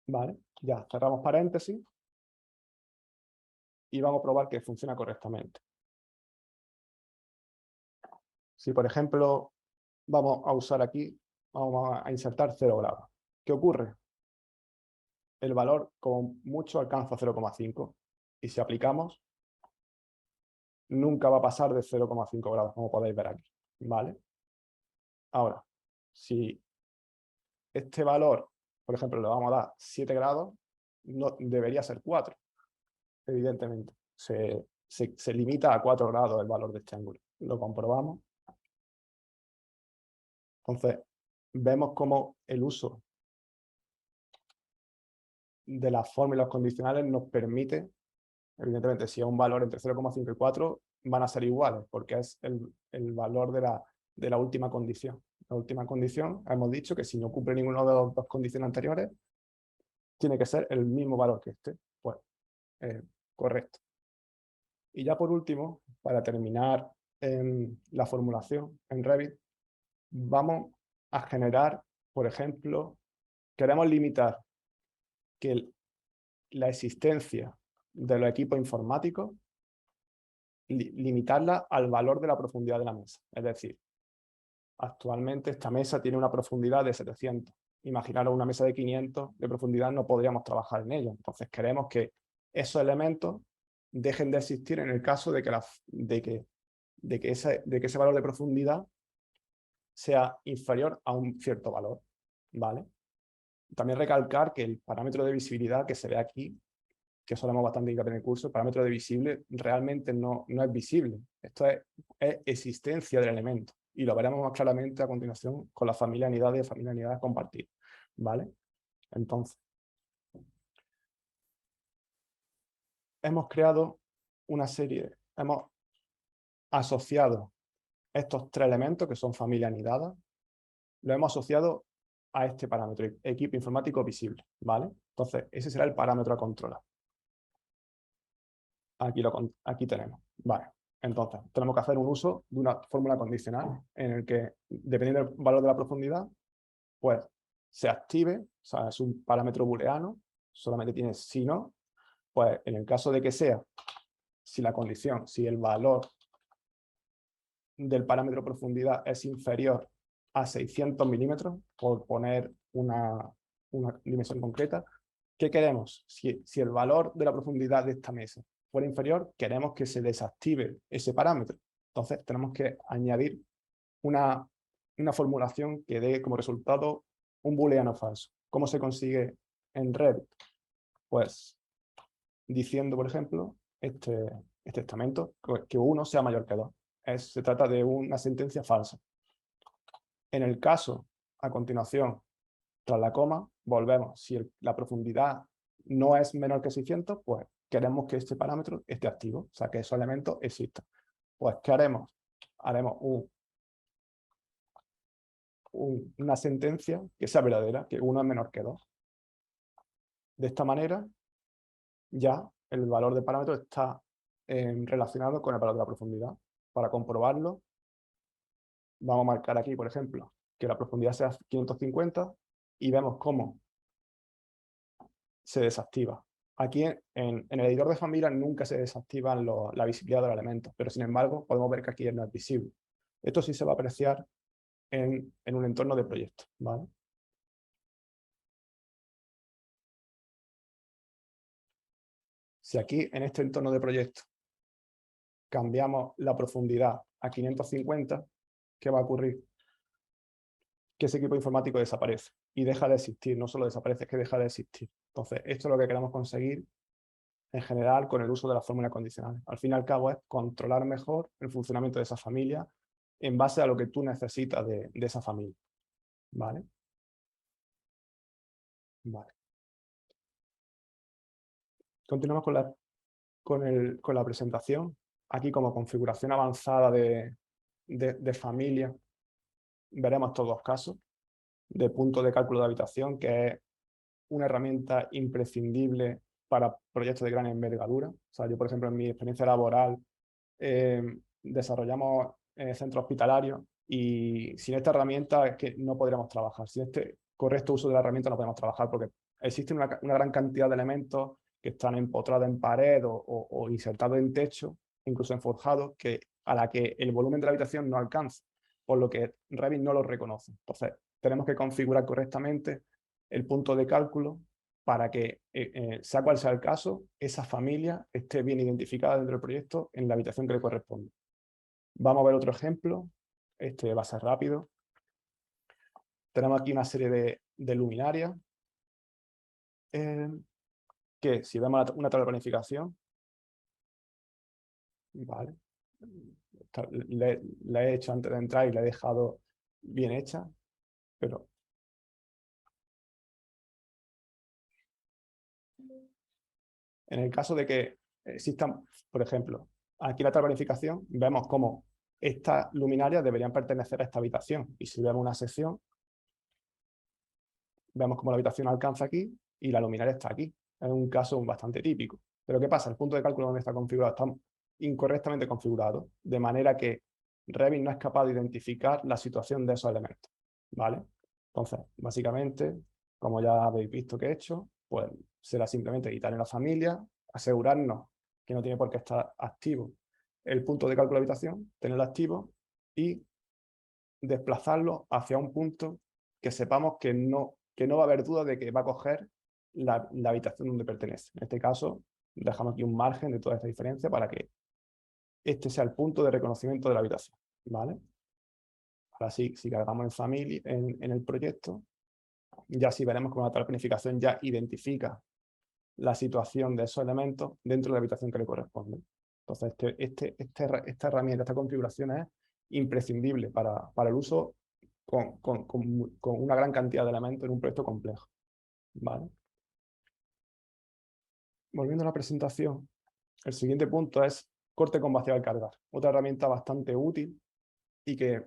¿vale? Ya cerramos paréntesis y vamos a probar que funciona correctamente. Si, por ejemplo, vamos a usar aquí, vamos a insertar 0 grados. ¿Qué ocurre? El valor como mucho alcanza 0,5 y si aplicamos, nunca va a pasar de 0,5 grados, como podéis ver aquí, ¿vale? Ahora, si este valor, por ejemplo, le vamos a dar 7 grados, no, debería ser 4, evidentemente. Se limita a 4 grados el valor de este ángulo. Lo comprobamos. Entonces, vemos cómo el uso de las fórmulas condicionales nos permite, evidentemente, si es un valor entre 0,5 y 4, van a ser iguales, porque es el valor de la última condición. La última condición, hemos dicho que si no cumple ninguna de las dos condiciones anteriores, tiene que ser el mismo valor que este. Pues, correcto. Y ya por último, para terminar la formulación en Revit, vamos a generar, por ejemplo, queremos limitar que la existencia de los equipos informáticos, limitarla al valor de la profundidad de la mesa. Es decir, actualmente esta mesa tiene una profundidad de 700. Imaginaros una mesa de 500 de profundidad, no podríamos trabajar en ella. Entonces queremos que esos elementos dejen de existir en el caso de que ese valor de profundidad sea inferior a un cierto valor, ¿vale? También recalcar que el parámetro de visibilidad que se ve aquí, que eso lo hemos bastante hincapié en el curso, el parámetro de visible realmente no es visible. Esto es existencia del elemento. Y lo veremos más claramente a continuación con la familia de unidades y familia de unidades compartidas, ¿vale? Entonces, hemos creado una serie, hemos asociado estos 3 elementos que son familia anidadas, lo hemos asociado a este parámetro, equipo informático visible, ¿vale? Entonces, ese será el parámetro a controlar. Aquí tenemos, ¿vale? Entonces, tenemos que hacer un uso de una fórmula condicional en el que, dependiendo del valor de la profundidad, pues se active, o sea, es un parámetro booleano, solamente tiene si no, pues en el caso de que sea, si la condición, si el valor del parámetro profundidad es inferior a 600 milímetros, por poner una dimensión concreta, ¿qué queremos? Si el valor de la profundidad de esta mesa fuera inferior, queremos que se desactive ese parámetro. Entonces tenemos que añadir una formulación que dé como resultado un booleano falso. ¿Cómo se consigue en Revit? Pues diciendo, por ejemplo, este estamento, que 1 sea mayor que 2. Se trata de una sentencia falsa. En el caso, a continuación, tras la coma, volvemos. Si la profundidad no es menor que 600, pues queremos que este parámetro esté activo, o sea, que esos elementos existan. Pues, ¿qué haremos? Haremos una sentencia que sea verdadera, que 1 es menor que 2. De esta manera, ya el valor del parámetro está relacionado con el valor de la profundidad. Para comprobarlo, vamos a marcar aquí, por ejemplo, que la profundidad sea 550 y vemos cómo se desactiva. Aquí en el editor de familia nunca se desactiva la visibilidad de los elementos, pero sin embargo podemos ver que aquí no es visible. Esto sí se va a apreciar en un entorno de proyecto, ¿vale? Si aquí en este entorno de proyecto cambiamos la profundidad a 550, ¿qué va a ocurrir? Que ese equipo informático desaparece y deja de existir. No solo desaparece, es que deja de existir. Entonces, esto es lo que queremos conseguir en general con el uso de las fórmulas condicionales. Al fin y al cabo es controlar mejor el funcionamiento de esa familia en base a lo que tú necesitas de esa familia. ¿Vale? Vale. Continuamos con la presentación. aquí como configuración avanzada de familia, veremos estos dos casos de punto de cálculo de habitación, que es una herramienta imprescindible para proyectos de gran envergadura. O sea, yo, por ejemplo, en mi experiencia laboral desarrollamos centros hospitalarios y sin esta herramienta es que no podríamos trabajar. Sin este correcto uso de la herramienta no podemos trabajar porque existe una gran cantidad de elementos que están empotrados en pared o insertados en techo, incluso en forjados, a la que el volumen de la habitación no alcanza, por lo que Revit no los reconoce. Entonces, tenemos que configurar correctamente el punto de cálculo para que, sea cual sea el caso, esa familia esté bien identificada dentro del proyecto en la habitación que le corresponde. Vamos a ver otro ejemplo. Este va a ser rápido. Tenemos aquí una serie de luminarias que, si vemos una tabla de planificación, vale, la he hecho antes de entrar y la he dejado bien hecha, pero en el caso de que existan, por ejemplo, aquí en la tabla de planificación, vemos cómo estas luminarias deberían pertenecer a esta habitación. Y si vemos una sección, vemos cómo la habitación alcanza aquí y la luminaria está aquí. Es un caso bastante típico. Pero ¿qué pasa? El punto de cálculo donde está configurado está incorrectamente configurado, de manera que Revit no es capaz de identificar la situación de esos elementos, ¿vale? Entonces, básicamente, como ya habéis visto que he hecho, pues será simplemente editar en la familia, asegurarnos que no tiene por qué estar activo el punto de cálculo de habitación, tenerlo activo y desplazarlo hacia un punto que sepamos que no va a haber duda de que va a coger la habitación donde pertenece. En este caso, dejamos aquí un margen de toda esta diferencia para que este sea el punto de reconocimiento de la habitación, ¿vale? Ahora sí, si cargamos en familia, en el proyecto, ya sí veremos cómo la tabla de planificación ya identifica la situación de esos elementos dentro de la habitación que le corresponde. Entonces, esta herramienta, esta configuración es imprescindible para el uso con una gran cantidad de elementos en un proyecto complejo, ¿vale? Volviendo a la presentación, el siguiente punto es corte con vacío al cargar. Otra herramienta bastante útil y que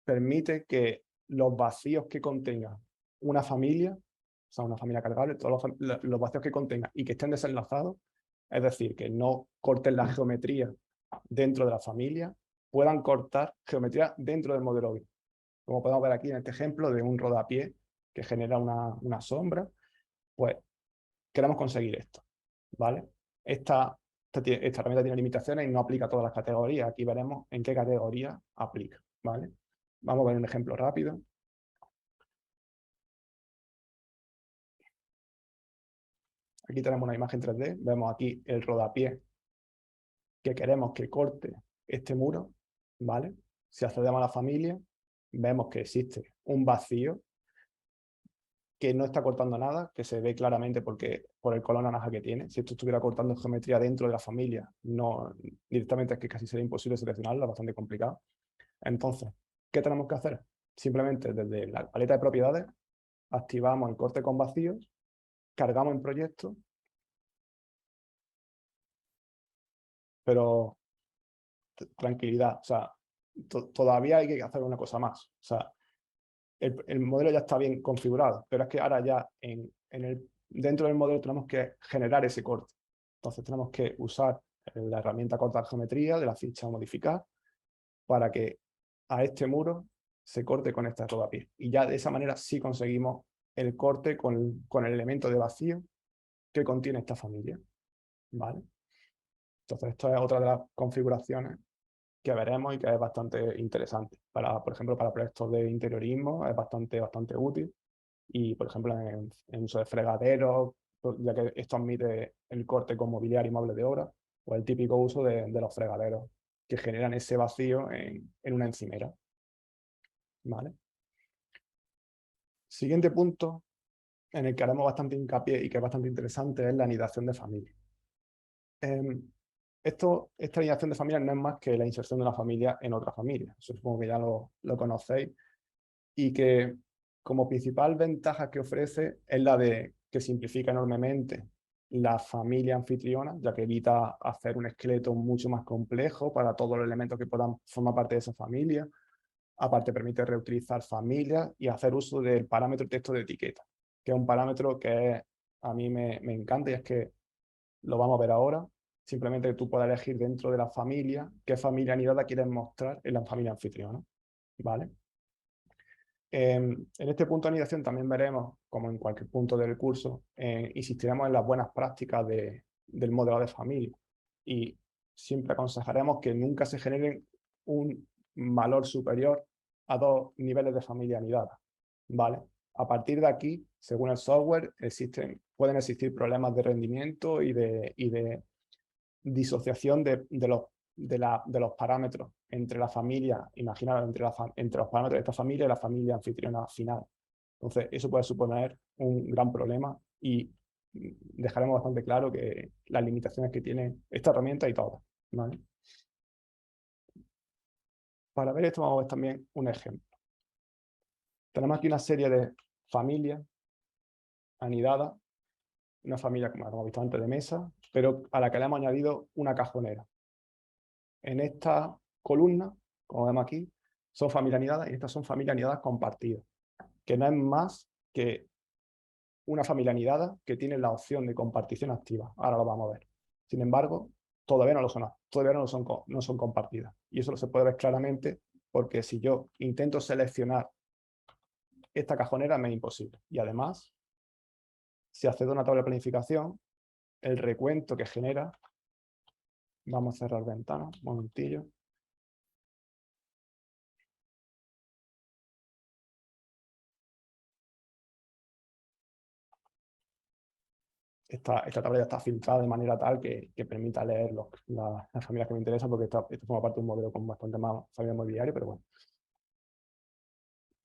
permite que los vacíos que contenga una familia, o sea, una familia cargable, todos los vacíos que contenga y que estén desenlazados, es decir, que no corten la geometría dentro de la familia, puedan cortar geometría dentro del modelo BIM. Como podemos ver aquí en este ejemplo de un rodapié que genera una sombra, pues queremos conseguir esto, ¿vale? Esta herramienta tiene limitaciones y no aplica a todas las categorías. Aquí veremos en qué categoría aplica, ¿vale? Vamos a ver un ejemplo rápido. Aquí tenemos una imagen 3D, vemos aquí el rodapié que queremos que corte este muro, ¿vale? Si accedemos a la familia, vemos que existe un vacío que no está cortando nada, que se ve claramente por el color naranja que tiene. Si esto estuviera cortando geometría dentro de la familia, no, directamente es que casi sería imposible seleccionarla, es bastante complicado. Entonces, ¿qué tenemos que hacer? Simplemente desde la paleta de propiedades, activamos el corte con vacíos, cargamos en proyecto, pero tranquilidad, o sea, todavía hay que hacer una cosa más. O sea, el modelo ya está bien configurado, pero es que ahora ya dentro del modelo tenemos que generar ese corte. Entonces tenemos que usar la herramienta cortar geometría de la ficha modificar para que a este muro se corte con esta rodapié. Y ya de esa manera sí conseguimos el corte con el elemento de vacío que contiene esta familia, ¿vale? Entonces esto es otra de las configuraciones que veremos y que es bastante interesante. Por ejemplo, para proyectos de interiorismo es bastante útil. Y, por ejemplo, en uso de fregaderos, ya que esto admite el corte con mobiliario y muebles de obra, o el típico uso de los fregaderos que generan ese vacío en una encimera, ¿vale? Siguiente punto en el que haremos bastante hincapié y que es bastante interesante es la anidación de familia. Esta anidación de familia no es más que la inserción de una familia en otra familia. Eso supongo que ya lo conocéis. Y que como principal ventaja que ofrece es la de que simplifica enormemente la familia anfitriona, ya que evita hacer un esqueleto mucho más complejo para todos los elementos que puedan formar parte de esa familia. Aparte, permite reutilizar familias y hacer uso del parámetro texto de etiqueta, que es un parámetro que a mí me encanta, y es que lo vamos a ver ahora. Simplemente tú puedes elegir dentro de la familia qué familia anidada quieres mostrar en la familia anfitriona, ¿vale? En este punto de anidación también veremos, como en cualquier punto del curso, insistiremos en las buenas prácticas del modelo de familia, y siempre aconsejaremos que nunca se generen un valor superior a 2 niveles de familia anidada, ¿vale? A partir de aquí, según el software, pueden existir problemas de rendimiento y de disociación de los parámetros entre la familia, imaginaos, entre los parámetros de esta familia y la familia anfitriona final. Entonces, eso puede suponer un gran problema, y dejaremos bastante claro que las limitaciones que tiene esta herramienta y todas, ¿vale? Para ver esto vamos a ver también un ejemplo. Tenemos aquí una serie de familias anidadas, una familia, como hemos visto antes, de mesa, pero a la que le hemos añadido una cajonera. En esta columna, como vemos aquí, son familias anidadas, y estas son familias anidadas compartidas, que no es más que una familia anidada que tiene la opción de compartición activa. Ahora lo vamos a ver. Sin embargo, todavía no lo son, no son compartidas. Y eso se puede ver claramente, porque si yo intento seleccionar esta cajonera, me es imposible. Y además, si accedo a una tabla de planificación, el recuento que genera, vamos a cerrar ventana, un momentillo. Esta tabla ya está filtrada de manera tal que permita leer las familias que me interesan, porque esto forma parte de un modelo con bastante más familia mobiliaria, pero bueno.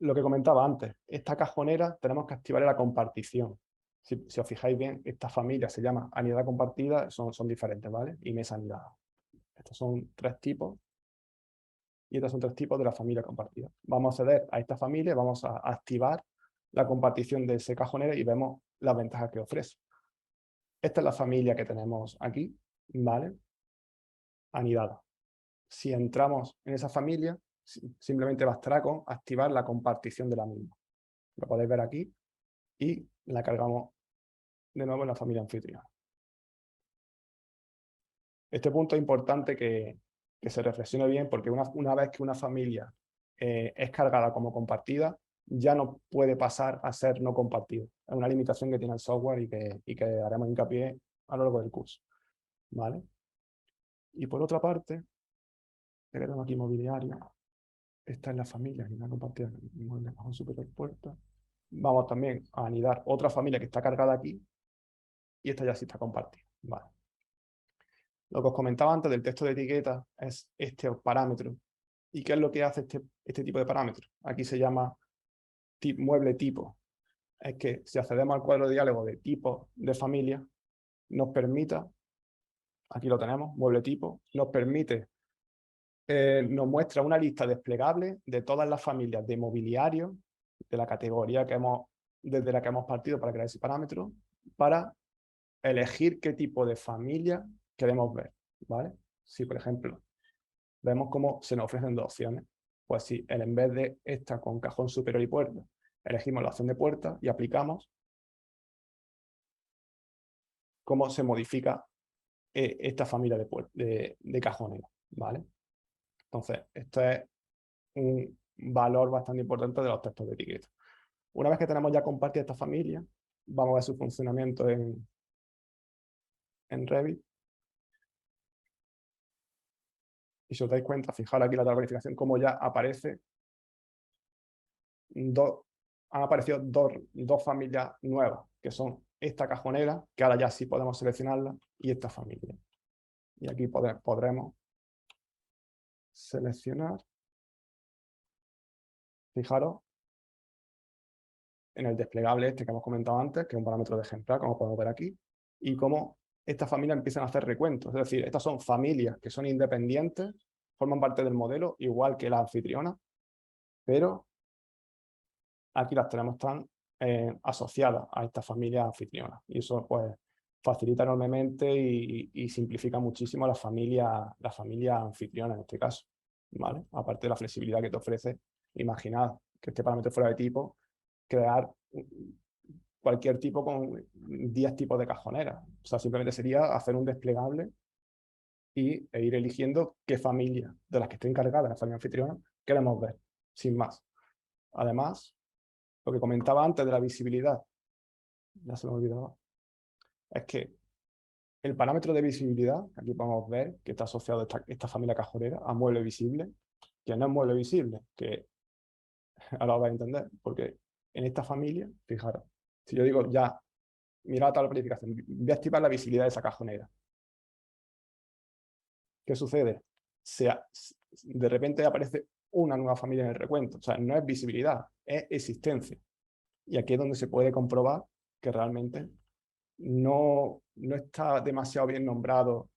Lo que comentaba antes, esta cajonera tenemos que activar la compartición. Si os fijáis bien, esta familia se llama anidad compartida, son diferentes, ¿vale? Y mesa anidada. Estos son 3 tipos, y estos son 3 tipos de la familia compartida. Vamos a acceder a esta familia, vamos a activar la compartición de ese cajonera y vemos las ventajas que ofrece. Esta es la familia que tenemos aquí, ¿vale? Anidada. Si entramos en esa familia, simplemente bastará con activar la compartición de la misma. Lo podéis ver aquí, y la cargamos de nuevo en la familia anfitriona. Este punto es importante que se reflexione bien, porque una vez que una familia es cargada como compartida, ya no puede pasar a ser no compartida. Es una limitación que tiene el software, y que haremos hincapié a lo largo del curso, ¿vale? Y por otra parte, ya que tengo aquí mobiliario, esta es la familia que no compartida, inmueble bajo superpuerta. Vamos también a anidar otra familia que está cargada aquí, y esta ya sí está compartida, ¿vale? Lo que os comentaba antes del texto de etiqueta es este parámetro. ¿Y qué es lo que hace este tipo de parámetro? Aquí se llama mueble tipo. Es que si accedemos al cuadro de diálogo de tipo de familia, nos permita, aquí lo tenemos, mueble tipo, nos muestra una lista desplegable de todas las familias de mobiliario de la categoría desde la que hemos partido para crear ese parámetro, para elegir qué tipo de familia queremos ver, ¿vale? Si, por ejemplo, vemos cómo se nos ofrecen 2 opciones. Pues si en vez de esta con cajón superior y puerta, elegimos la opción de puerta y aplicamos, cómo se modifica esta familia de cajones, ¿vale? Entonces, esto es un valor bastante importante de los textos de etiqueta. Una vez que tenemos ya compartida esta familia, vamos a ver su funcionamiento en Revit. Y si os dais cuenta, fijaros aquí la tabla de verificación, cómo ya han aparecido dos familias nuevas, que son esta cajonera, que ahora ya sí podemos seleccionarla, y esta familia. Y aquí podremos seleccionar, fijaros, en el desplegable este que hemos comentado antes, que es un parámetro de ejemplar, como podemos ver aquí, y cómo estas familias empiezan a hacer recuentos. Es decir, estas son familias que son independientes, forman parte del modelo, igual que la anfitriona, pero aquí las tenemos tan asociadas a esta familia anfitriona. Y eso, pues, facilita enormemente y simplifica muchísimo la familia anfitriona en este caso, ¿vale? Aparte de la flexibilidad que te ofrece, imaginad que este parámetro fuera de tipo, crear cualquier tipo con 10 tipos de cajoneras. O sea, simplemente sería hacer un desplegable e ir eligiendo qué familia de las que esté encargada la familia anfitriona queremos ver, sin más. Además, lo que comentaba antes de la visibilidad, ya se me olvidaba, es que el parámetro de visibilidad, aquí podemos ver que está asociado a esta familia cajonera a mueble visible, que no es mueble visible, que ahora lo vais a entender, porque en esta familia, fijaros, si yo digo ya, mirad toda la planificación, voy a activar la visibilidad de esa cajonera. ¿Qué sucede? De repente aparece una nueva familia en el recuento. O sea, no es visibilidad, es existencia. Y aquí es donde se puede comprobar que realmente no está demasiado bien nombrado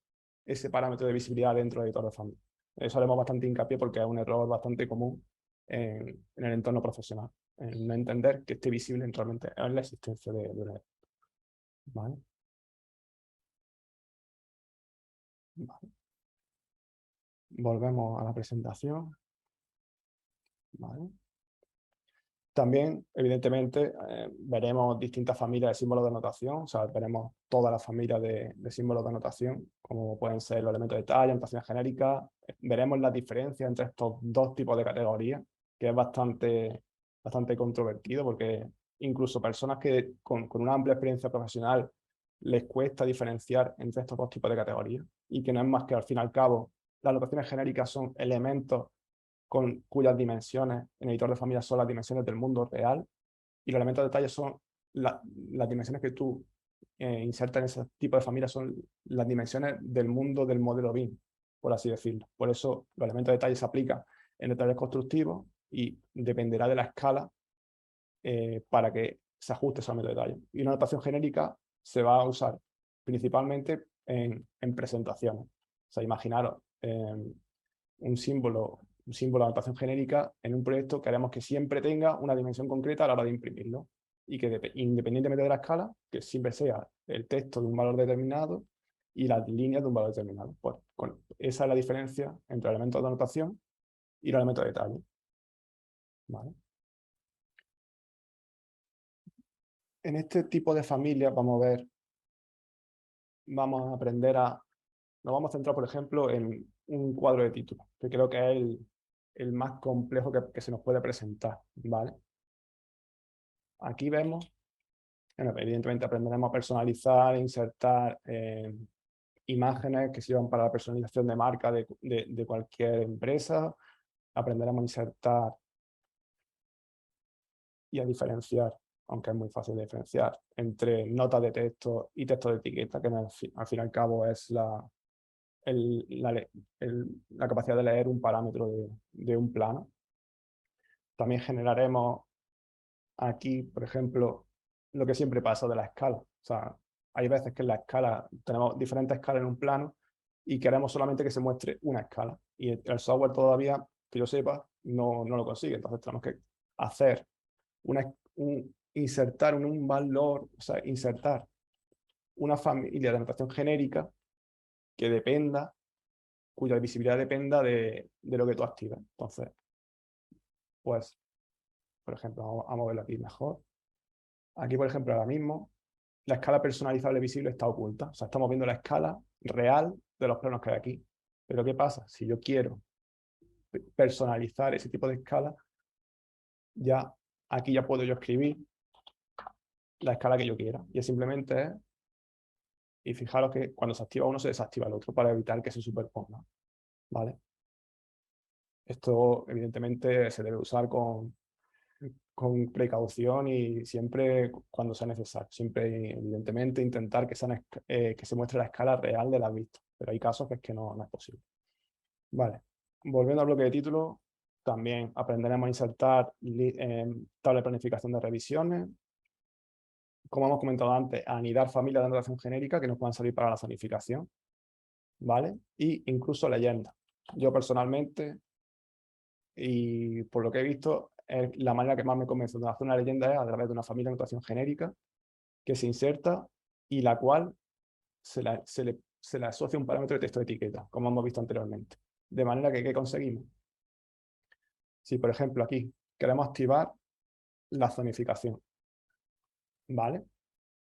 ese parámetro de visibilidad dentro del editor de familia. Eso haremos bastante hincapié porque es un error bastante común en el entorno profesional. En no entender que esté visible realmente es la existencia de un editor. ¿Vale? Vale. Volvemos a la presentación. ¿Vale? También, evidentemente, veremos distintas familias de símbolos de anotación, o sea, veremos todas las familias de símbolos de anotación, como pueden ser los elementos de talla, anotaciones genéricas. Veremos la diferencia entre estos dos tipos de categorías, que es bastante controvertido, porque incluso personas que con una amplia experiencia profesional les cuesta diferenciar entre estos dos tipos de categorías, y que no es más que, al fin y al cabo, las anotaciones genéricas son elementos cuyas dimensiones en editor de familia son las dimensiones del mundo real, y los elementos de detalle son las dimensiones que tú insertas en ese tipo de familia, son las dimensiones del mundo del modelo BIM, por así decirlo. Por eso los elementos de detalle se aplican en detalles constructivos y dependerá de la escala para que se ajuste ese elemento de detalle. Y una notación genérica se va a usar principalmente en presentaciones. O sea, imaginaros un símbolo de anotación genérica en un proyecto queremos que siempre tenga una dimensión concreta a la hora de imprimirlo, y que independientemente de la escala, que siempre sea el texto de un valor determinado y las líneas de un valor determinado. Pues esa es la diferencia entre los elementos de anotación y los elementos de detalle. ¿Vale? En este tipo de familias vamos a aprender nos vamos a centrar, por ejemplo, en un cuadro de títulos, que creo que es el más complejo que se nos puede presentar, ¿vale? Aquí vemos, bueno, evidentemente aprenderemos a personalizar, insertar imágenes que sirvan para la personalización de marca de cualquier empresa. Aprenderemos a insertar y a diferenciar, aunque es muy fácil de diferenciar, entre notas de texto y texto de etiqueta, que al fin y al cabo es la capacidad de leer un parámetro de un plano. También generaremos aquí, por ejemplo, lo que siempre pasa de la escala. O sea, hay veces que en la escala tenemos diferentes escalas en un plano y queremos solamente que se muestre una escala. Y el software todavía, que yo sepa, no lo consigue. Entonces tenemos que hacer insertar un valor, o sea, insertar una familia de anotación genérica que dependa, cuya visibilidad dependa de lo que tú actives. Entonces, pues, por ejemplo, vamos a verlo aquí mejor. Aquí, por ejemplo, ahora mismo, la escala personalizable visible está oculta. O sea, estamos viendo la escala real de los planos que hay aquí. Pero ¿qué pasa? Si yo quiero personalizar ese tipo de escala, aquí ya puedo yo escribir la escala que yo quiera. Y simplemente y fijaros que cuando se activa uno se desactiva el otro para evitar que se superponga, ¿vale? Esto evidentemente se debe usar con precaución y siempre cuando sea necesario. Siempre, evidentemente, intentar que se muestre la escala real de la vista. Pero hay casos que es que no es posible. Vale. Volviendo al bloque de título, también aprenderemos a insertar tabla de planificación de revisiones. Como hemos comentado antes, anidar familias de anotación genérica que nos puedan servir para la zonificación, ¿vale? Y incluso leyendas. Yo personalmente, y por lo que he visto, la manera que más me convence de hacer una leyenda es a través de una familia de notación genérica que se inserta y la cual se le asocia un parámetro de texto de etiqueta, como hemos visto anteriormente. De manera que, ¿qué conseguimos? Si, por ejemplo, aquí queremos activar la zonificación, ¿vale?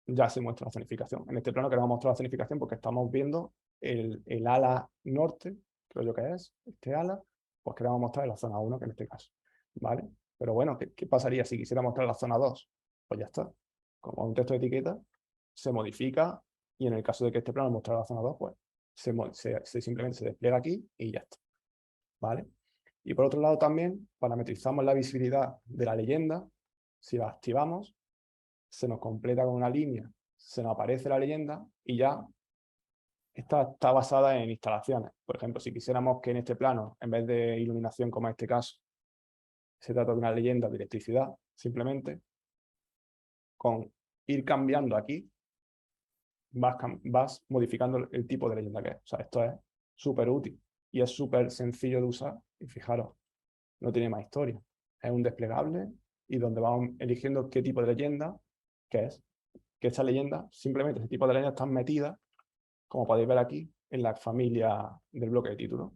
Ya se muestra la zonificación. En este plano queremos mostrar la zonificación porque estamos viendo el ala norte, creo yo que es, este ala, pues queremos mostrar la zona 1, que en este caso, ¿vale? Pero bueno, ¿qué pasaría si quisiera mostrar la zona 2? Pues ya está. Como un texto de etiqueta, se modifica y en el caso de que este plano mostrara la zona 2, pues simplemente se despliega aquí y ya está, ¿vale? Y por otro lado también parametrizamos la visibilidad de la leyenda. Si la activamos, se nos completa con una línea, se nos aparece la leyenda y ya está basada en instalaciones. Por ejemplo, si quisiéramos que en este plano, en vez de iluminación como en este caso, se trata de una leyenda de electricidad, simplemente, con ir cambiando aquí, vas modificando el tipo de leyenda que es. O sea, esto es súper útil y es súper sencillo de usar. Y fijaros, no tiene más historia. Es un desplegable y donde vamos eligiendo qué tipo de leyenda que es. Que esta leyenda, simplemente ese tipo de leyenda están metidas, como podéis ver aquí, en la familia del bloque de títulos,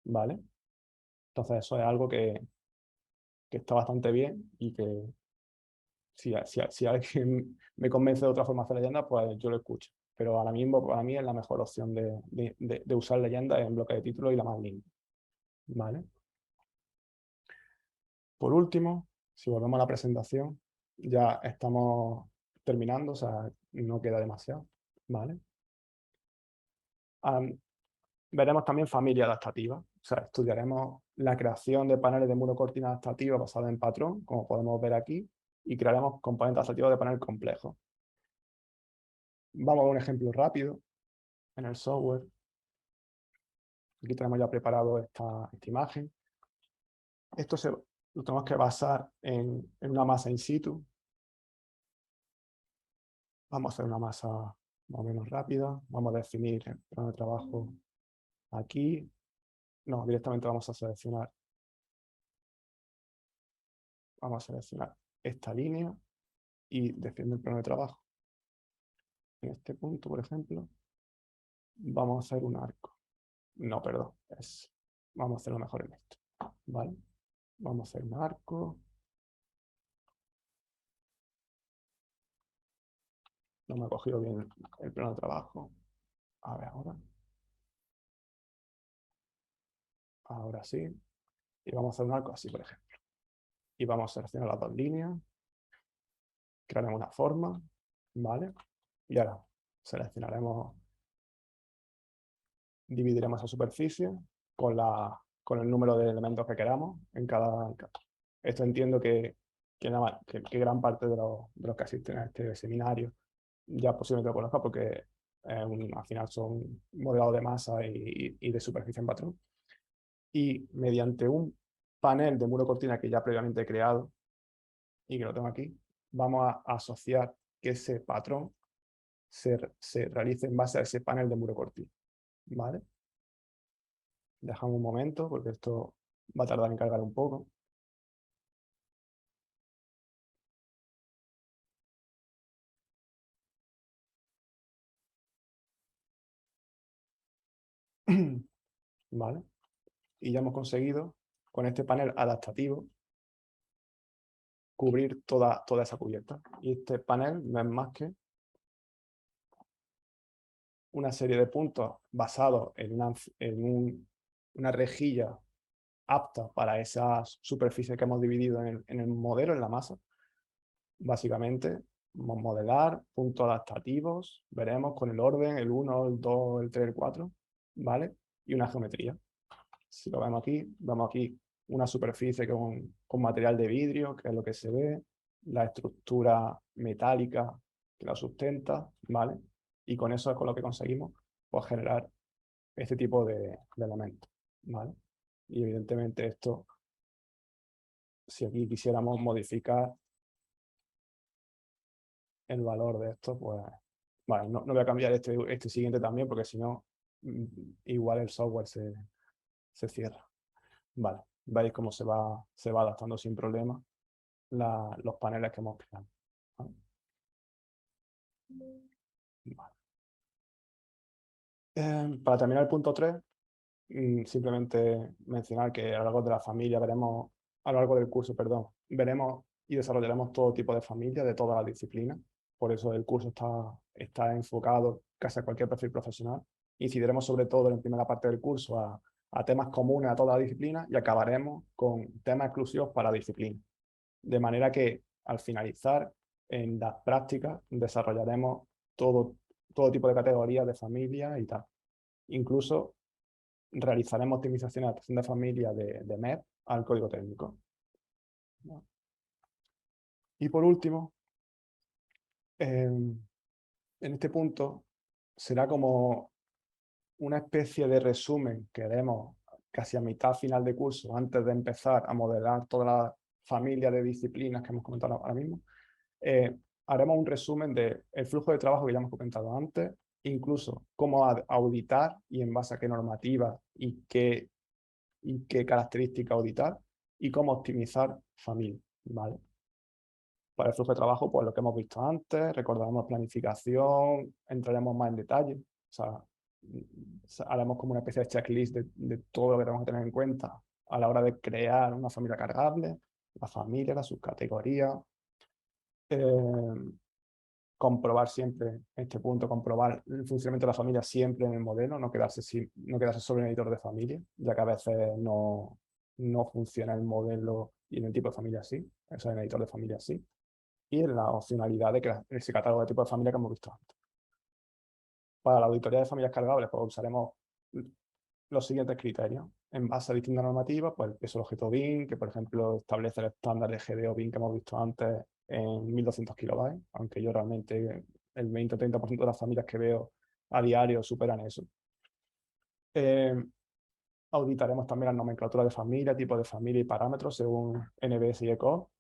¿vale? Entonces eso es algo que está bastante bien y que si alguien me convence de otra forma de hacer leyenda, pues yo lo escucho. Pero ahora mismo para mí es la mejor opción de usar leyenda en bloque de títulos y la más linda, ¿vale? Por último, si volvemos a la presentación, ya estamos terminando, o sea, no queda demasiado, ¿vale? Veremos también familia adaptativa, o sea, estudiaremos la creación de paneles de muro cortina adaptativa basada en patrón, como podemos ver aquí, y crearemos componentes adaptativos de panel complejo. Vamos a ver un ejemplo rápido en el software. Aquí tenemos ya preparado esta imagen. Esto lo tenemos que basar en una masa in situ. Vamos a hacer una masa más o menos rápida. Vamos a definir el plano de trabajo aquí. No, directamente vamos a seleccionar esta línea y definir el plano de trabajo. En este punto, por ejemplo, vamos a hacer un arco. No, perdón. Vamos a hacerlo mejor en esto. ¿Vale? Vamos a hacer un arco. No me ha cogido bien el plano de trabajo. A ver, ahora sí. Y vamos a hacer un arco así, por ejemplo. Y vamos a seleccionar las dos líneas. Crearemos una forma. ¿Vale? Y ahora seleccionaremos, dividiremos esa superficie con el número de elementos que queramos en cada. Esto entiendo que gran parte de los que asisten a este seminario ya posiblemente lo conozca porque al final son modelados de masa y de superficie en patrón. Y mediante un panel de muro cortina que ya previamente he creado y que lo tengo aquí, vamos a asociar que ese patrón se realice en base a ese panel de muro cortina. ¿Vale? Dejamos un momento porque esto va a tardar en cargar un poco. ¿Vale? Y ya hemos conseguido con este panel adaptativo cubrir toda esa cubierta. Y este panel no es más que una serie de puntos basados en una rejilla apta para esas superficies que hemos dividido en el modelo, en la masa. Básicamente, vamos a modelar puntos adaptativos, veremos con el orden, el 1, el 2, el 3, el 4, ¿vale? Y una geometría. Si lo vemos aquí una superficie con material de vidrio, que es lo que se ve, la estructura metálica que la sustenta, ¿vale? Y con eso es con lo que conseguimos pues, generar este tipo de elementos, ¿vale? Y evidentemente esto, si aquí quisiéramos modificar el valor de esto, pues, vale, no voy a cambiar este siguiente también porque si no, igual el software se cierra. Vale, veis cómo se va adaptando sin problema los paneles que hemos creado. ¿Vale? Vale. Para terminar el punto 3, simplemente mencionar que a lo largo de la familia veremos, a lo largo del curso, perdón, veremos y desarrollaremos todo tipo de familias de todas las disciplinas. Por eso el curso está enfocado casi a cualquier perfil profesional. Incidiremos sobre todo en la primera parte del curso a temas comunes a todas las disciplinas y acabaremos con temas exclusivos para disciplinas. De manera que al finalizar, en las prácticas, desarrollaremos todo tipo de categorías de familia y tal. Incluso realizaremos optimización de adaptación de familia de MEP al código técnico. Y por último, en este punto será como una especie de resumen que haremos casi a mitad final de curso, antes de empezar a modelar toda la familia de disciplinas que hemos comentado ahora mismo. Haremos un resumen del flujo de trabajo que ya hemos comentado antes, incluso cómo auditar y en base a qué normativa y qué características auditar y cómo optimizar familia, ¿vale? Para el flujo de trabajo, pues lo que hemos visto antes, recordaremos planificación, entraremos más en detalle, o sea, haremos como una especie de checklist de todo lo que tenemos que tener en cuenta a la hora de crear una familia cargable, la familia, la subcategoría, comprobar siempre este punto, comprobar el funcionamiento de la familia siempre en el modelo, no quedarse solo en el editor de familia, ya que a veces no funciona el modelo y en el tipo de familia sí, eso en el editor de familia sí, y en la opcionalidad de crear ese catálogo de tipo de familia que hemos visto antes. Para la auditoría de familias cargables, pues usaremos los siguientes criterios. En base a distintas normativas, pues el peso del objeto BIM, que por ejemplo establece el estándar de GDO BIM que hemos visto antes en 1200 kilobytes, aunque yo realmente el 20 o 30% de las familias que veo a diario superan eso. Auditaremos también las nomenclaturas de familia, tipo de familia y parámetros según NBS y ECO.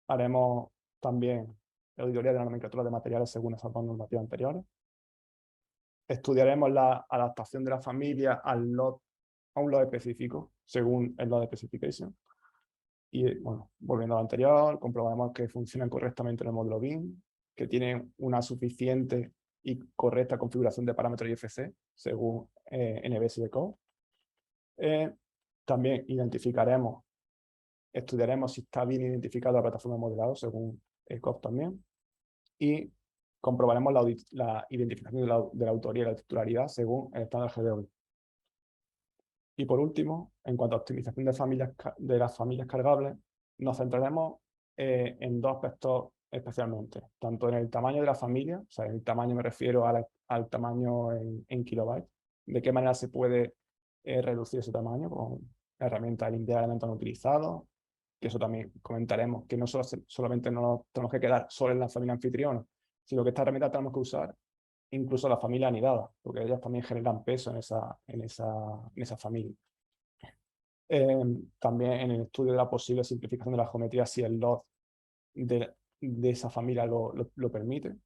Haremos también la auditoría de la nomenclatura de materiales según esas dos normativas anteriores. Estudiaremos la adaptación de la familia a un lot específico según el lot specification. Y bueno, volviendo a lo anterior, comprobaremos que funcionan correctamente en el módulo BIM, que tienen una suficiente y correcta configuración de parámetros IFC según NBS y ECO. También estudiaremos si está bien identificada la plataforma de modelado según ECO también. Y comprobaremos la identificación de la autoría y la titularidad según el estándar GDO. Y por último, en cuanto a optimización de las familias cargables, nos centraremos en dos aspectos especialmente, tanto en el tamaño de la familia, o sea, en el tamaño me refiero al tamaño en kilobytes, de qué manera se puede reducir ese tamaño con la herramienta de limpiar elementos no utilizados, que eso también comentaremos, que no solamente no nos tenemos que quedar solo en la familia anfitriona, sino que esta herramienta tenemos que usar incluso la familia anidada, porque ellas también generan peso en esa familia. También en el estudio de la posible simplificación de la geometría, si el lot de esa familia lo permite.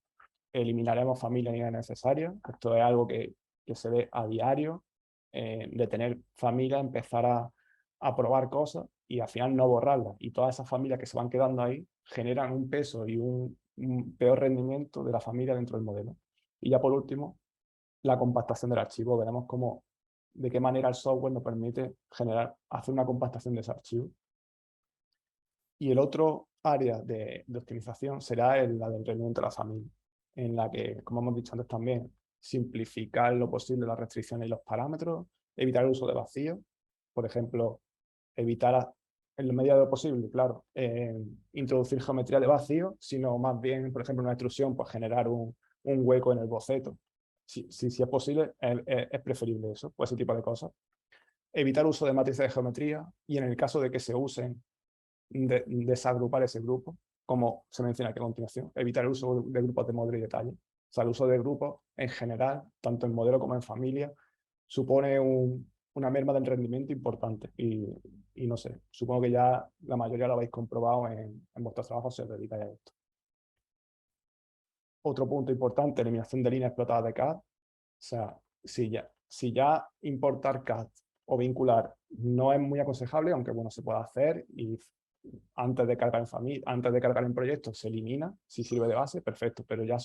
Eliminaremos familias innecesarias. Esto es algo que se ve a diario, de tener familias, empezar a probar cosas y al final no borrarlas. Y todas esas familias que se van quedando ahí generan un peso y un peor rendimiento de la familia dentro del modelo. Y ya por último, la compactación del archivo. Veremos de qué manera el software nos permite hacer una compactación de ese archivo. Y el otro área de optimización será la del rendimiento de la familia, en la que, como hemos dicho antes también, simplificar lo posible las restricciones y los parámetros, evitar el uso de vacíos, por ejemplo, evitar en la medida de lo posible, claro, introducir geometría de vacío, sino más bien, por ejemplo, una extrusión, pues generar un hueco en el boceto. Si es posible, es preferible eso, pues ese tipo de cosas. Evitar uso de matrices de geometría y en el caso de que se usen, desagrupar ese grupo, como se menciona aquí a continuación. Evitar el uso de grupos de modelo y detalle. O sea, el uso de grupos en general, tanto en modelo como en familia, supone una merma del rendimiento importante y no sé, supongo que ya la mayoría lo habéis comprobado en vuestros trabajos si os dedicáis a esto. Otro punto importante, eliminación de líneas explotadas de CAD. O sea, si ya importar CAD o vincular no es muy aconsejable, aunque bueno, se puede hacer y antes de cargar en familia, antes de cargar en proyectos se elimina, si sirve de base, perfecto, pero ya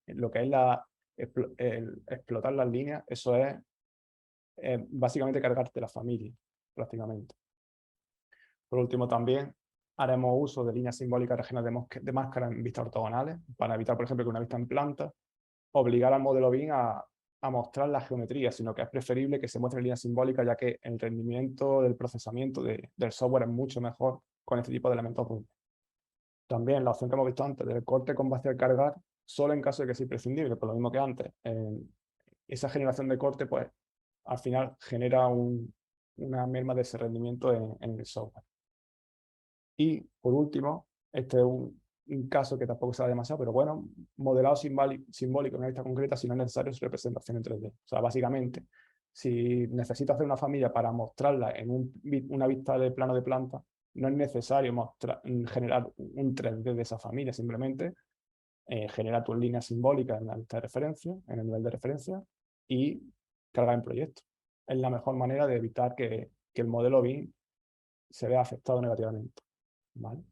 lo que es el explotar las líneas, eso es básicamente cargarte la familia, prácticamente. Por último, también haremos uso de líneas simbólicas rellenas de máscara en vistas ortogonales, para evitar, por ejemplo, que una vista en planta obligar al modelo BIM a mostrar la geometría, sino que es preferible que se muestre líneas simbólicas, ya que el rendimiento del procesamiento del software es mucho mejor con este tipo de elementos BIM. También la opción que hemos visto antes del corte con base al cargar, solo en caso de que sea imprescindible, por lo mismo que antes. Esa generación de corte, pues, al final genera una merma de ese rendimiento en el software. Y, por último, este es un caso que tampoco se da demasiado, pero bueno, modelado simbólico en una vista concreta si no es necesario su representación en 3D. O sea, básicamente, si necesito hacer una familia para mostrarla en una vista de plano de planta, no es necesario generar un 3D de esa familia, simplemente genera tus líneas simbólicas en la vista de referencia, en el nivel de referencia, y cargar en proyecto. Es la mejor manera de evitar que el modelo BIM se vea afectado negativamente. ¿Vale?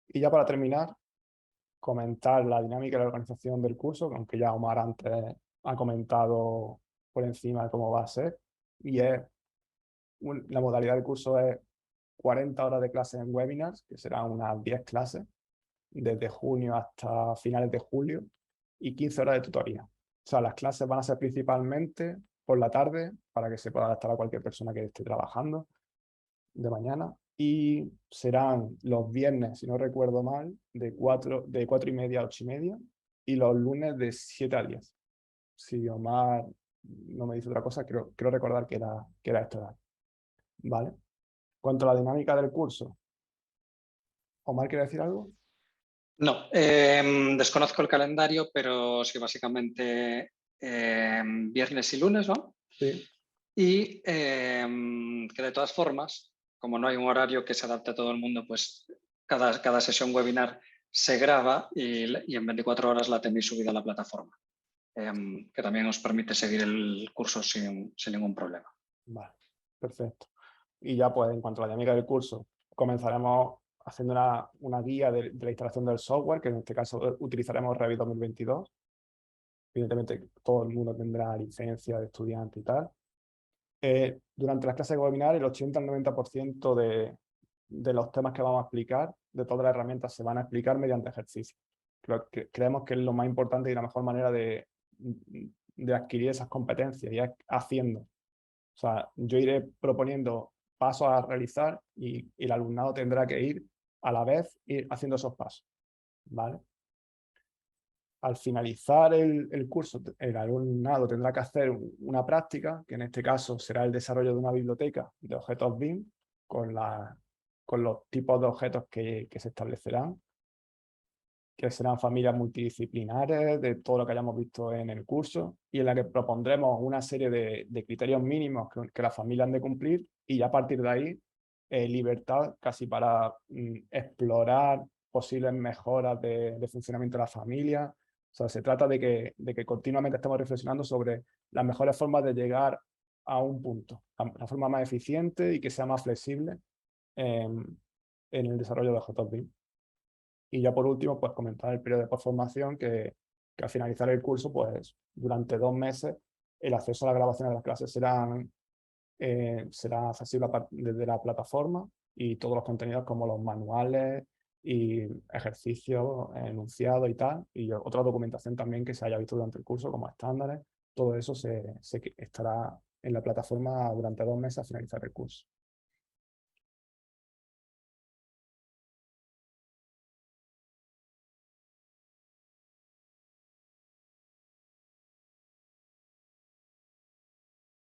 Y ya para terminar, comentar la dinámica de la organización del curso, aunque ya Omar antes ha comentado por encima de cómo va a ser, y es la modalidad del curso es 40 horas de clases en webinars, que serán unas 10 clases, desde junio hasta finales de julio, y 15 horas de tutoría. O sea, las clases van a ser principalmente por la tarde, para que se pueda adaptar a cualquier persona que esté trabajando de mañana, y serán los viernes, si no recuerdo mal, de 4:30 a 8:30, y los lunes de 7 a 10. Si Omar no me dice otra cosa, creo recordar que era esta edad. ¿Vale? Cuanto a la dinámica del curso, ¿Omar quiere decir algo? No, desconozco el calendario, pero sí, básicamente viernes y lunes, ¿no? Sí. Y que de todas formas, como no hay un horario que se adapte a todo el mundo, pues cada sesión webinar se graba y en 24 horas la tenéis subida a la plataforma, que también os permite seguir el curso sin ningún problema. Vale, perfecto. Y ya pues en cuanto a la dinámica del curso, comenzaremos haciendo una guía de la instalación del software, que en este caso utilizaremos Revit 2022. Evidentemente todo el mundo tendrá licencia de estudiante y tal. Durante las clases de webinar, el 80 al 90% de los temas que vamos a explicar, de todas las herramientas, se van a explicar mediante ejercicios. Creemos que es lo más importante y la mejor manera de adquirir esas competencias, y es haciendo. O sea, yo iré proponiendo pasos a realizar y el alumnado tendrá que ir a la vez ir haciendo esos pasos. ¿Vale? Al finalizar el curso, el alumnado tendrá que hacer una práctica, que en este caso será el desarrollo de una biblioteca de objetos BIM con los tipos de objetos que se establecerán, que serán familias multidisciplinares de todo lo que hayamos visto en el curso, y en la que propondremos una serie de criterios mínimos que las familias han de cumplir, y ya a partir de ahí libertad casi para explorar posibles mejoras de funcionamiento de la familia. O sea, se trata de que continuamente estemos reflexionando sobre las mejores formas de llegar a un punto, la forma más eficiente y que sea más flexible en el desarrollo de objetos BIM. Y ya por último, pues comentar el periodo de postformación, que al finalizar el curso, pues durante 2 meses, el acceso a la grabación de las clases será accesible desde la plataforma, y todos los contenidos como los manuales y ejercicios, enunciados y tal, y otra documentación también que se haya visto durante el curso, como estándares, todo eso estará en la plataforma durante 2 meses a finalizar el curso.